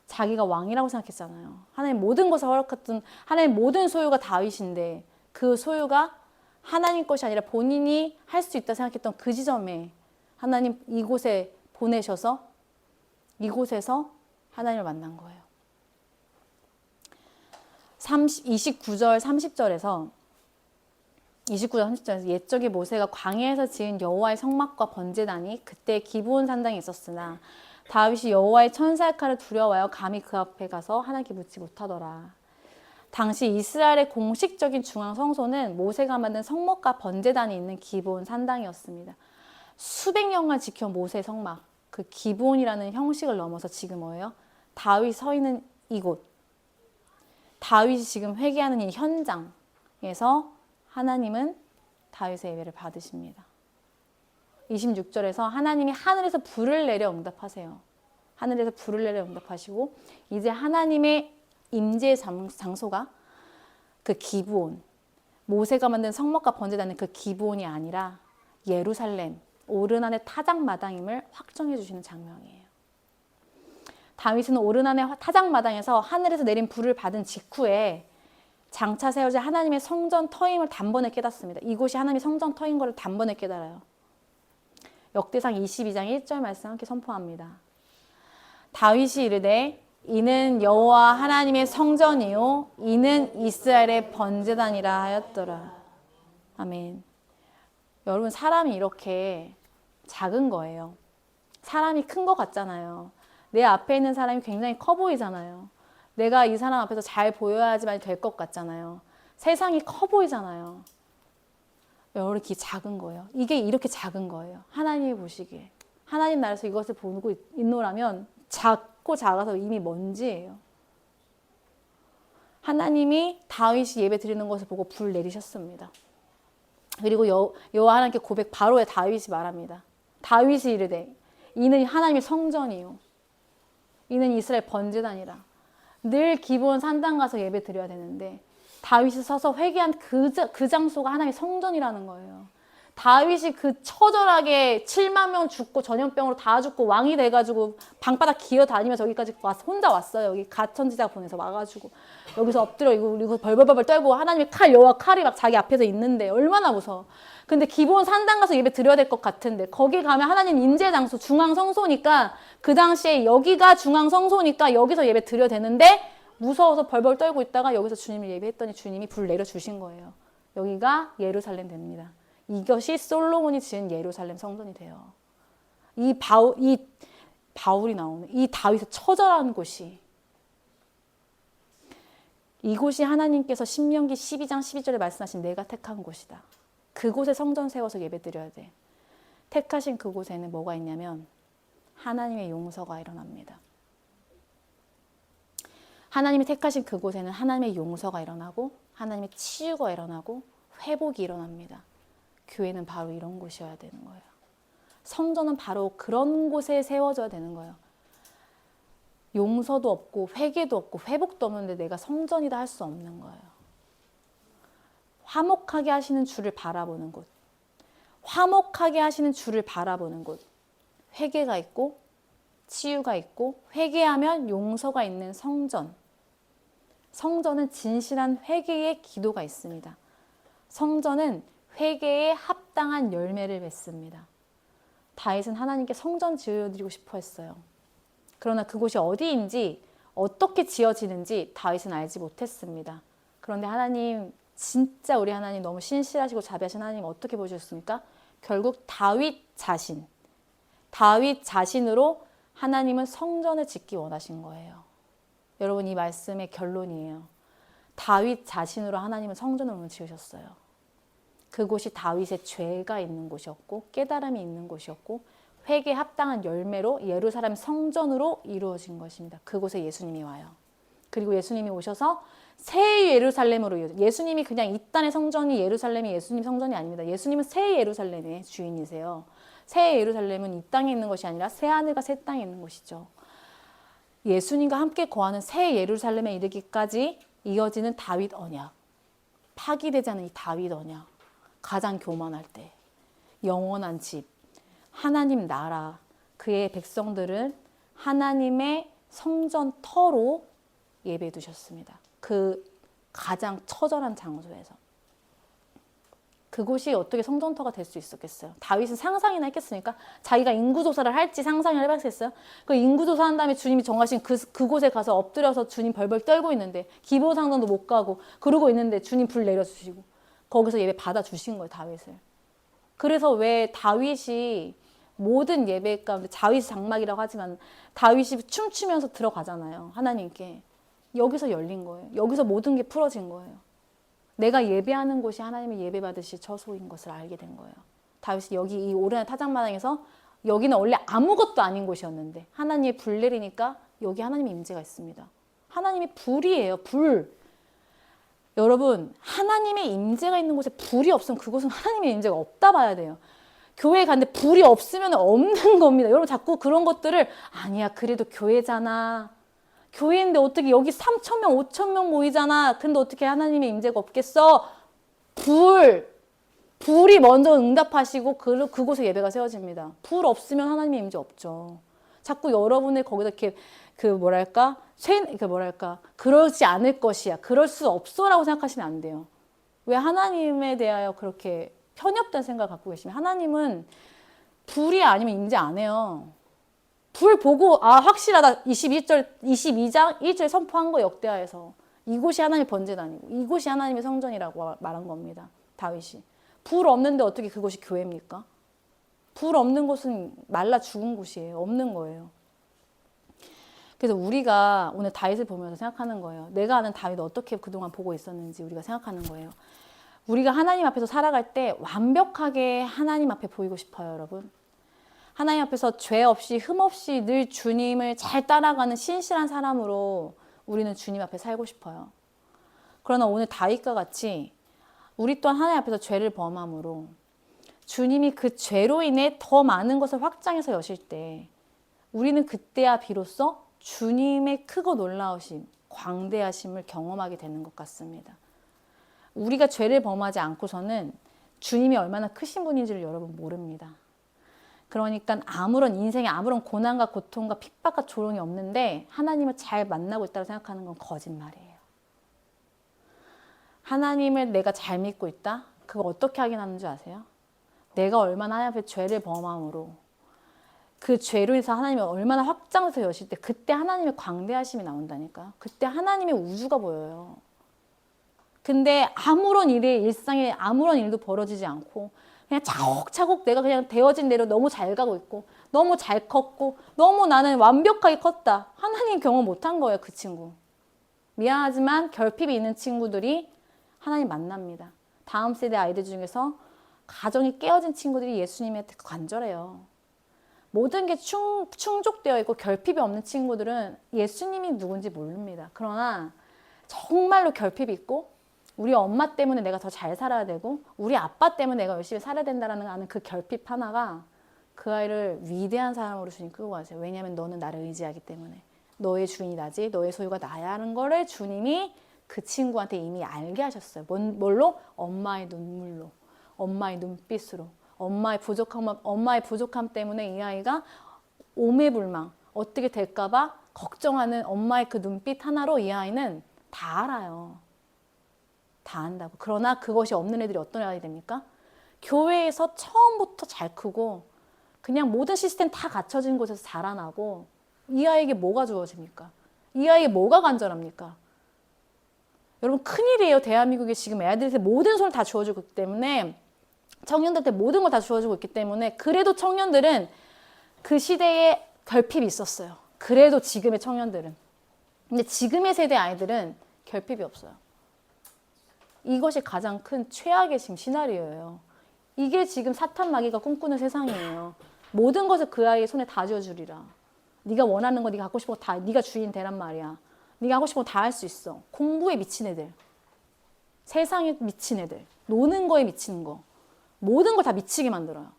자기가 왕이라고 생각했잖아요. 하나님 모든 것을 허락했던, 하나님 모든 소유가 다윗인데 그 소유가 하나님 것이 아니라 본인이 할 수 있다 생각했던 그 지점에 하나님 이곳에 보내셔서 이곳에서 하나님을 만난 거예요. 29절 30절에서 옛적에 모세가 광야에서 지은 여호와의 성막과 번제단이 그때 기브온 산당에 있었으나 다윗이 여호와의 천사의 칼을 두려워하여 감히 그 앞에 가서 하나님께 묻지 못하더라. 당시 이스라엘의 공식적인 중앙 성소는 모세가 만든 성막과 번제단이 있는 기브온 산당이었습니다. 수백 년간 지켜온 모세의 성막, 그 기브온이라는 형식을 넘어서 지금 뭐예요? 다윗이 서 있는 이곳, 다윗이 지금 회개하는 이 현장에서 하나님은 다윗의 예배를 받으십니다. 26절에서 하나님이 하늘에서 불을 내려 응답하세요. 하늘에서 불을 내려 응답하시고, 이제 하나님의 임재의 장소가 그 기브온, 모세가 만든 성막과 번제단은 그 기브온이 아니라 예루살렘, 오르난의 타작마당임을 확정해 주시는 장면이에요. 다윗은 오르난의 타작마당에서 하늘에서 내린 불을 받은 직후에 장차 세워질 하나님의 성전 터임을 단번에 깨닫습니다. 이곳이 하나님의 성전 터인 것을 단번에 깨달아요. 역대상 22장 1절 말씀 함께 선포합니다. 다윗이 이르되 이는 여호와 하나님의 성전이요 이는 이스라엘의 번제단이라 하였더라. 아멘. 여러분, 사람이 이렇게 작은 거예요. 사람이 큰 것 같잖아요. 내 앞에 있는 사람이 굉장히 커 보이잖아요. 내가 이 사람 앞에서 잘 보여야지만 될 것 같잖아요. 세상이 커 보이잖아요. 여러분, 이렇게 작은 거예요. 이게 이렇게 작은 거예요. 하나님이 보시기에. 하나님 나라에서 이것을 보고 있노라면 작고 작아서 이미 먼지예요. 하나님이 다윗이 예배 드리는 것을 보고 불 내리셨습니다. 그리고 여호와 하나님께 고백 바로에 다윗이 말합니다. 다윗이 이르되 이는 하나님의 성전이요 이는 이스라엘 번제단이라. 늘 기브온 산당 가서 예배 드려야 되는데 다윗이 서서 회개한 그 장소가 하나님의 성전이라는 거예요. 다윗이 그 처절하게 7만 명 죽고 전염병으로 다 죽고 왕이 돼가지고 방바닥 기어다니면서 여기까지 혼자 왔어요. 여기 가천지자 보내서 와가지고 여기서 엎드려 이거 벌벌벌 떨고 하나님의 여호와 칼이 막 자기 앞에서 있는데 얼마나 무서워. 근데 기본 산당 가서 예배 드려야 될 것 같은데 거기 가면 하나님 임재 장소 중앙 성소니까 그 당시에 여기가 중앙 성소니까 여기서 예배 드려야 되는데 무서워서 벌벌 떨고 있다가 여기서 주님을 예배했더니 주님이 불 내려주신 거예요. 여기가 예루살렘 됩니다. 이것이 솔로몬이 지은 예루살렘 성전이 돼요. 이 바울이 나오는 이 다윗의 처절한 곳이, 이곳이 하나님께서 신명기 12장 12절에 말씀하신 내가 택한 곳이다. 그곳에 성전 세워서 예배 드려야 돼. 택하신 그곳에는 뭐가 있냐면 하나님의 용서가 일어납니다. 하나님이 택하신 그곳에는 하나님의 용서가 일어나고 하나님의 치유가 일어나고 회복이 일어납니다. 교회는 바로 이런 곳이어야 되는 거예요. 성전은 바로 그런 곳에 세워져야 되는 거예요. 용서도 없고 회개도 없고 회복도 없는데 내가 성전이다 할 수 없는 거예요. 화목하게 하시는 주를 바라보는 곳, 화목하게 하시는 주를 바라보는 곳, 회개가 있고 치유가 있고 회개하면 용서가 있는 성전. 성전은 진실한 회개의 기도가 있습니다. 성전은 회개에 합당한 열매를 맺습니다. 다윗은 하나님께 성전 지어드리고 싶어 했어요. 그러나 그곳이 어디인지 어떻게 지어지는지 다윗은 알지 못했습니다. 그런데 하나님, 진짜 우리 하나님 너무 신실하시고 자비하신 하나님 어떻게 보셨습니까? 결국 다윗 자신으로 하나님은 성전을 짓기 원하신 거예요. 여러분, 이 말씀의 결론이에요. 다윗 자신으로 하나님은 성전을 오늘 지으셨어요. 그곳이 다윗의 죄가 있는 곳이었고 깨달음이 있는 곳이었고 회개에 합당한 열매로 예루살렘 성전으로 이루어진 것입니다. 그곳에 예수님이 와요. 그리고 예수님이 오셔서 새 예루살렘으로 이어져. 예수님이 그냥 이 땅의 성전이 예루살렘이 예수님 성전이 아닙니다. 예수님은 새 예루살렘의 주인이세요. 새 예루살렘은 이 땅에 있는 것이 아니라 새 하늘과 새 땅에 있는 것이죠. 예수님과 함께 거하는 새 예루살렘에 이르기까지 이어지는 다윗 언약, 파기되지 않은 이 다윗 언약, 가장 교만할 때 영원한 집, 하나님 나라, 그의 백성들은 하나님의 성전 터로 예배 두셨습니다. 그 가장 처절한 장소에서. 그곳이 어떻게 성전터가 될 수 있었겠어요? 다윗은 상상이나 했겠습니까? 자기가 인구조사를 할지 상상을 해봤겠어요? 그 인구조사 한 다음에 주님이 정하신 그곳에 가서 엎드려서 주님 벌벌 떨고 있는데 기보상전도 못 가고 그러고 있는데 주님 불 내려주시고 거기서 예배 받아주신 거예요, 다윗을. 그래서 왜 다윗이 모든 예배 가운데 다윗 장막이라고 하지만 다윗이 춤추면서 들어가잖아요, 하나님께. 여기서 열린 거예요. 여기서 모든 게 풀어진 거예요. 내가 예배하는 곳이 하나님의 예배받으실 처소인 것을 알게 된 거예요. 다윗이 여기 이 오르는 타작마당에서 여기는 원래 아무것도 아닌 곳이었는데 하나님의 불 내리니까 여기 하나님의 임재가 있습니다. 하나님의 불이에요, 불. 여러분, 하나님의 임재가 있는 곳에 불이 없으면 그곳은 하나님의 임재가 없다 봐야 돼요. 교회에 갔는데 불이 없으면 없는 겁니다. 여러분 자꾸 그런 것들을 아니야, 그래도 교회잖아. 교회인데 어떻게 여기 3,000명, 5,000명 모이잖아. 근데 어떻게 하나님의 임재가 없겠어? 불이 먼저 응답하시고 그곳에 예배가 세워집니다. 불 없으면 하나님의 임재 없죠. 자꾸 여러분을 거기다 이렇게 그러지 않을 것이야, 그럴 수 없어라고 생각하시면 안 돼요. 왜 하나님에 대하여 그렇게 편협된 생각을 갖고 계시면 하나님은 불이 아니면 임재 안 해요. 불 보고 확실하다. 22장 1절 선포한 거 역대하에서 이곳이 하나님의 번제가 아니고 이곳이 하나님의 성전이라고 말한 겁니다. 다윗이. 불 없는데 어떻게 그곳이 교회입니까? 불 없는 곳은 말라 죽은 곳이에요. 없는 거예요. 그래서 우리가 오늘 다윗을 보면서 생각하는 거예요. 내가 아는 다윗을 어떻게 그동안 보고 있었는지 우리가 생각하는 거예요. 우리가 하나님 앞에서 살아갈 때 완벽하게 하나님 앞에 보이고 싶어요, 여러분. 하나님 앞에서 죄 없이 흠 없이 늘 주님을 잘 따라가는 신실한 사람으로 우리는 주님 앞에 살고 싶어요. 그러나 오늘 다윗과 같이 우리 또한 하나님 앞에서 죄를 범함으로 주님이 그 죄로 인해 더 많은 것을 확장해서 여실 때 우리는 그때야 비로소 주님의 크고 놀라우심, 광대하심을 경험하게 되는 것 같습니다. 우리가 죄를 범하지 않고서는 주님이 얼마나 크신 분인지를 여러분 모릅니다. 그러니까 인생에 아무런 고난과 고통과 핍박과 조롱이 없는데 하나님을 잘 만나고 있다고 생각하는 건 거짓말이에요. 하나님을 내가 잘 믿고 있다? 그거 어떻게 확인하는 줄 아세요? 내가 얼마나 하나님 앞에 죄를 범함으로 그 죄로 인해서 하나님이 얼마나 확장해서 여실 때 그때 하나님의 광대하심이 나온다니까. 그때 하나님의 우주가 보여요. 근데 일상에 아무런 일도 벌어지지 않고 그냥 차곡차곡 내가 그냥 되어진 대로 너무 잘 가고 있고 너무 잘 컸고 너무 나는 완벽하게 컸다. 하나님 경험 못한 거예요, 그 친구. 미안하지만 결핍이 있는 친구들이 하나님 만납니다. 다음 세대 아이들 중에서 가정이 깨어진 친구들이 예수님한테 간절해요. 모든 게 충족되어 있고 결핍이 없는 친구들은 예수님이 누군지 모릅니다. 그러나 정말로 결핍이 있고 우리 엄마 때문에 내가 더 잘 살아야 되고 우리 아빠 때문에 내가 열심히 살아야 된다는 그 결핍 하나가 그 아이를 위대한 사람으로 주님 끌고 가세요. 왜냐하면 너는 나를 의지하기 때문에. 너의 주인이 나지, 너의 소유가 나야 하는 거를 주님이 그 친구한테 이미 알게 하셨어요. 뭘로? 엄마의 눈물로, 엄마의 눈빛으로, 엄마의 부족함 때문에 이 아이가 오매불망 어떻게 될까봐 걱정하는 엄마의 그 눈빛 하나로 이 아이는 다 알아요. 다 안다고. 그러나 그것이 없는 애들이 어떤 아이 됩니까? 교회에서 처음부터 잘 크고 그냥 모든 시스템 다 갖춰진 곳에서 자라나고 이 아이에게 뭐가 주어집니까? 이 아이에게 뭐가 간절합니까? 여러분 큰일이에요. 대한민국에 지금 애들한테 모든 손을 다 주어주고 있기 때문에 청년들한테 모든 걸 다 주어주고 있기 때문에 그래도 청년들은 그 시대에 결핍이 있었어요. 그래도 지금의 청년들은. 근데 지금의 세대 아이들은 결핍이 없어요. 이것이 가장 큰 최악의 지금 시나리오예요. 이게 지금 사탄 마귀가 꿈꾸는 세상이에요. 모든 것을 그 아이의 손에 다 쥐어주리라. 네가 원하는 거, 네가 갖고 싶은 거 다 네가 주인 되란 말이야. 네가 하고 싶은 거 다 할 수 있어. 공부에 미친 애들, 세상에 미친 애들, 노는 거에 미치는 거, 모든 걸 다 미치게 만들어요.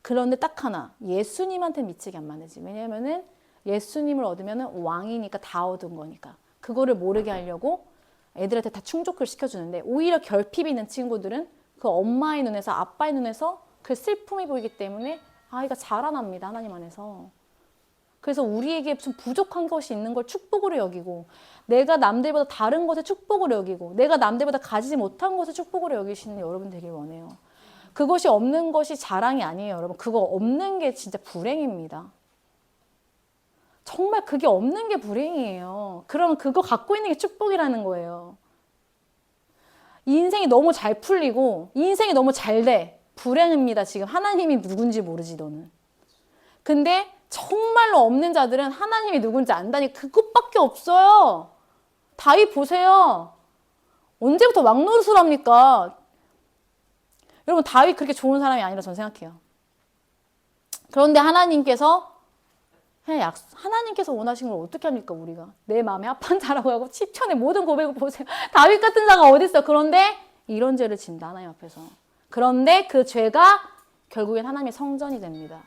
그런데 딱 하나, 예수님한테 미치게 안 만들지. 왜냐면은 예수님을 얻으면 왕이니까 다 얻은 거니까. 그거를 모르게 하려고 애들한테 다 충족을 시켜주는데 오히려 결핍이 있는 친구들은 그 엄마의 눈에서 아빠의 눈에서 그 슬픔이 보이기 때문에 아이가 자라납니다. 하나님 안에서. 그래서 우리에게 좀 부족한 것이 있는 걸 축복으로 여기고 내가 남들보다 다른 것을 축복으로 여기고 내가 남들보다 가지지 못한 것을 축복으로 여기시는 여러분 되길 원해요. 그것이 없는 것이 자랑이 아니에요. 여러분 그거 없는 게 진짜 불행입니다. 정말 그게 없는 게 불행이에요. 그러면 그거 갖고 있는 게 축복이라는 거예요. 인생이 너무 잘 풀리고 인생이 너무 잘 돼. 불행입니다. 지금 하나님이 누군지 모르지 너는. 근데 정말로 없는 자들은 하나님이 누군지 안다니 그것밖에 없어요. 다윗 보세요. 언제부터 막노릇을 합니까? 여러분 다윗 그렇게 좋은 사람이 아니라 저는 생각해요. 그런데 하나님께서 원하신 걸 어떻게 합니까 우리가? 내 마음에 합한 자라고 하고 시편의 모든 고백을 보세요. 다윗 같은 자가 어디 있어? 그런데 이런 죄를 진다 하나님 앞에서. 그런데 그 죄가 결국엔 하나님의 성전이 됩니다.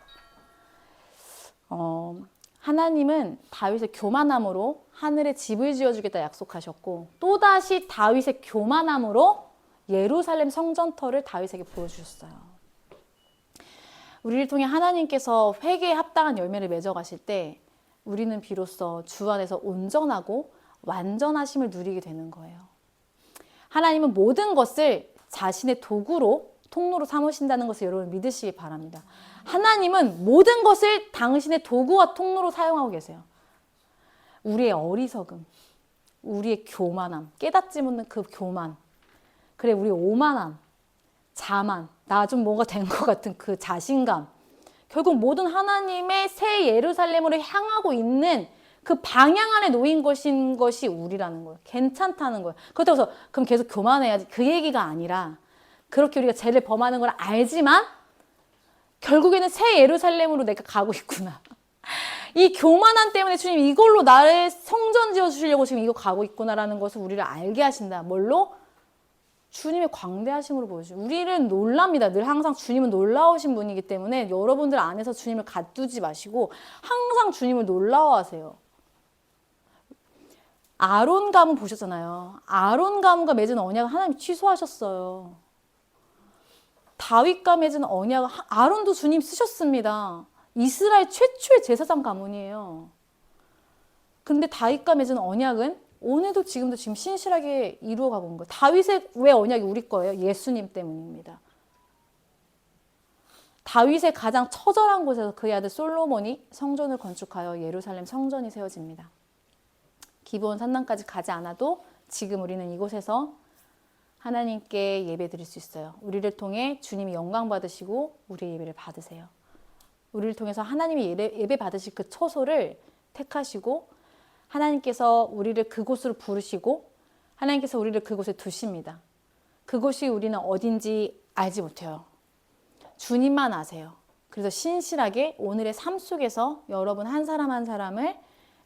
하나님은 다윗의 교만함으로 하늘에 집을 지어주겠다 약속하셨고 또다시 다윗의 교만함으로 예루살렘 성전터를 다윗에게 보여주셨어요. 우리를 통해 하나님께서 회개에 합당한 열매를 맺어가실 때 우리는 비로소 주 안에서 온전하고 완전하심을 누리게 되는 거예요. 하나님은 모든 것을 자신의 도구로 통로로 삼으신다는 것을 여러분 믿으시기 바랍니다. 하나님은 모든 것을 당신의 도구와 통로로 사용하고 계세요. 우리의 어리석음, 우리의 교만함, 깨닫지 못하는 그 교만, 그래 우리의 오만함, 자만, 나 좀 뭐가 된 것 같은 그 자신감, 결국 모든 하나님의 새 예루살렘으로 향하고 있는 그 방향 안에 놓인 것인 것이 우리라는 거예요. 괜찮다는 거예요. 그렇다고 해서 그럼 계속 교만해야지 그 얘기가 아니라 그렇게 우리가 죄를 범하는 걸 알지만 결국에는 새 예루살렘으로 내가 가고 있구나. 이 교만함 때문에 주님 이걸로 나를 성전 지어주시려고 지금 이거 가고 있구나라는 것을 우리를 알게 하신다. 뭘로? 주님의 광대하심으로 보여주죠. 우리는 놀랍니다. 늘 항상 주님은 놀라우신 분이기 때문에 여러분들 안에서 주님을 갖두지 마시고 항상 주님을 놀라워하세요. 아론 가문 보셨잖아요. 아론 가문과 맺은 언약을 하나님 취소하셨어요. 다윗과 맺은 언약을 아론도 주님 쓰셨습니다. 이스라엘 최초의 제사장 가문이에요. 근데 다윗과 맺은 언약은 오늘도 지금도 지금 신실하게 이루어가고 있는 거예요. 다윗의 왜 언약이 우리 거예요? 예수님 때문입니다. 다윗의 가장 처절한 곳에서 그의 아들 솔로몬이 성전을 건축하여 예루살렘 성전이 세워집니다. 기브온 산당까지 가지 않아도 지금 우리는 이곳에서 하나님께 예배 드릴 수 있어요. 우리를 통해 주님이 영광 받으시고 우리의 예배를 받으세요. 우리를 통해서 하나님이 예배 받으실 그 처소를 택하시고 하나님께서 우리를 그곳으로 부르시고 하나님께서 우리를 그곳에 두십니다. 그곳이 우리는 어딘지 알지 못해요. 주님만 아세요. 그래서 신실하게 오늘의 삶 속에서 여러분 한 사람 한 사람을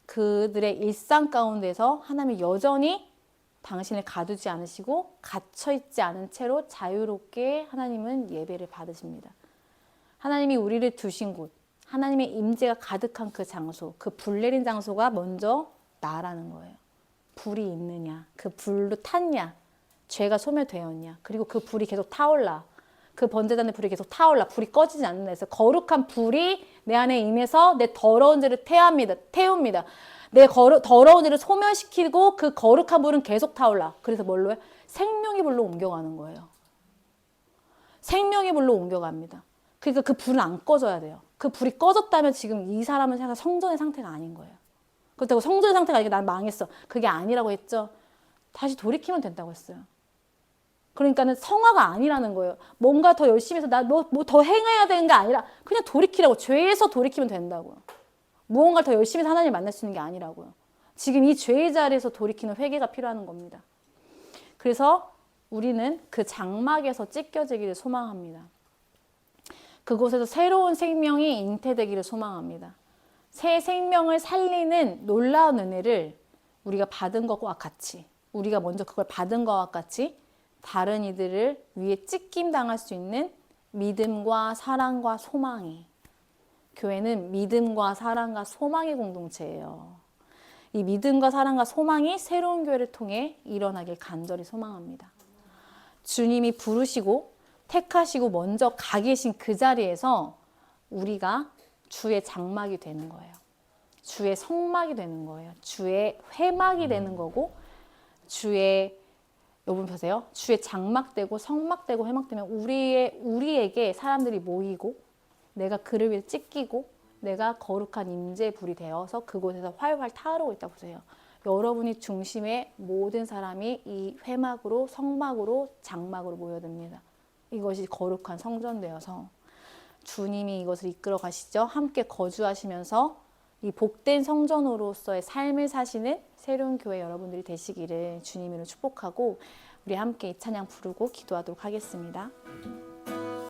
그들의 일상 가운데서 하나님이 여전히 당신을 가두지 않으시고 갇혀있지 않은 채로 자유롭게 하나님은 예배를 받으십니다. 하나님이 우리를 두신 곳, 하나님의 임재가 가득한 그 장소, 그 불 내린 장소가 먼저 나라는 거예요. 불이 있느냐, 그 불로 탔냐, 죄가 소멸되었냐, 그리고 그 불이 계속 타올라. 그 번제단의 불이 계속 타올라. 불이 꺼지지 않는다 해서 거룩한 불이 내 안에 임해서 내 더러운 죄를 태웁니다. 내 더러운 죄를 소멸시키고 그 거룩한 불은 계속 타올라. 그래서 뭘로 해? 생명의 불로 옮겨가는 거예요. 생명의 불로 옮겨갑니다. 그러니까 그 불은 안 꺼져야 돼요. 그 불이 꺼졌다면 지금 이 사람은 생각 성전의 상태가 아닌 거예요. 그렇다고 성전의 상태가 아니고 난 망했어. 그게 아니라고 했죠. 다시 돌이키면 된다고 했어요. 그러니까는 성화가 아니라는 거예요. 뭔가 더 열심히 해서 나 뭐 더 행해야 되는 게 아니라 그냥 돌이키라고. 죄에서 돌이키면 된다고요. 무언가를 더 열심히 해서 하나님을 만날 수 있는 게 아니라고요. 지금 이 죄의 자리에서 돌이키는 회개가 필요한 겁니다. 그래서 우리는 그 장막에서 찢겨지기를 소망합니다. 그곳에서 새로운 생명이 잉태되기를 소망합니다. 새 생명을 살리는 놀라운 은혜를 우리가 받은 것과 같이, 우리가 먼저 그걸 받은 것과 같이 다른 이들을 위해 찢김 당할 수 있는 믿음과 사랑과 소망이, 교회는 믿음과 사랑과 소망의 공동체예요. 이 믿음과 사랑과 소망이 새로운 교회를 통해 일어나길 간절히 소망합니다. 주님이 부르시고 택하시고 먼저 가 계신 그 자리에서 우리가 주의 장막이 되는 거예요. 주의 성막이 되는 거예요. 주의 회막이 되는 거고, 여러분 보세요. 주의 장막되고 성막되고 회막되면 우리에게 사람들이 모이고 내가 그를 위해 찢기고 내가 거룩한 임재의 불이 되어서 그곳에서 활활 타오르고 있다 보세요. 여러분이 중심에 모든 사람이 이 회막으로 성막으로 장막으로 모여듭니다. 이것이 거룩한 성전 되어서 주님이 이것을 이끌어 가시죠. 함께 거주하시면서 이 복된 성전으로서의 삶을 사시는 새로운 교회 여러분들이 되시기를 주님으로 축복하고 우리 함께 이 찬양 부르고 기도하도록 하겠습니다.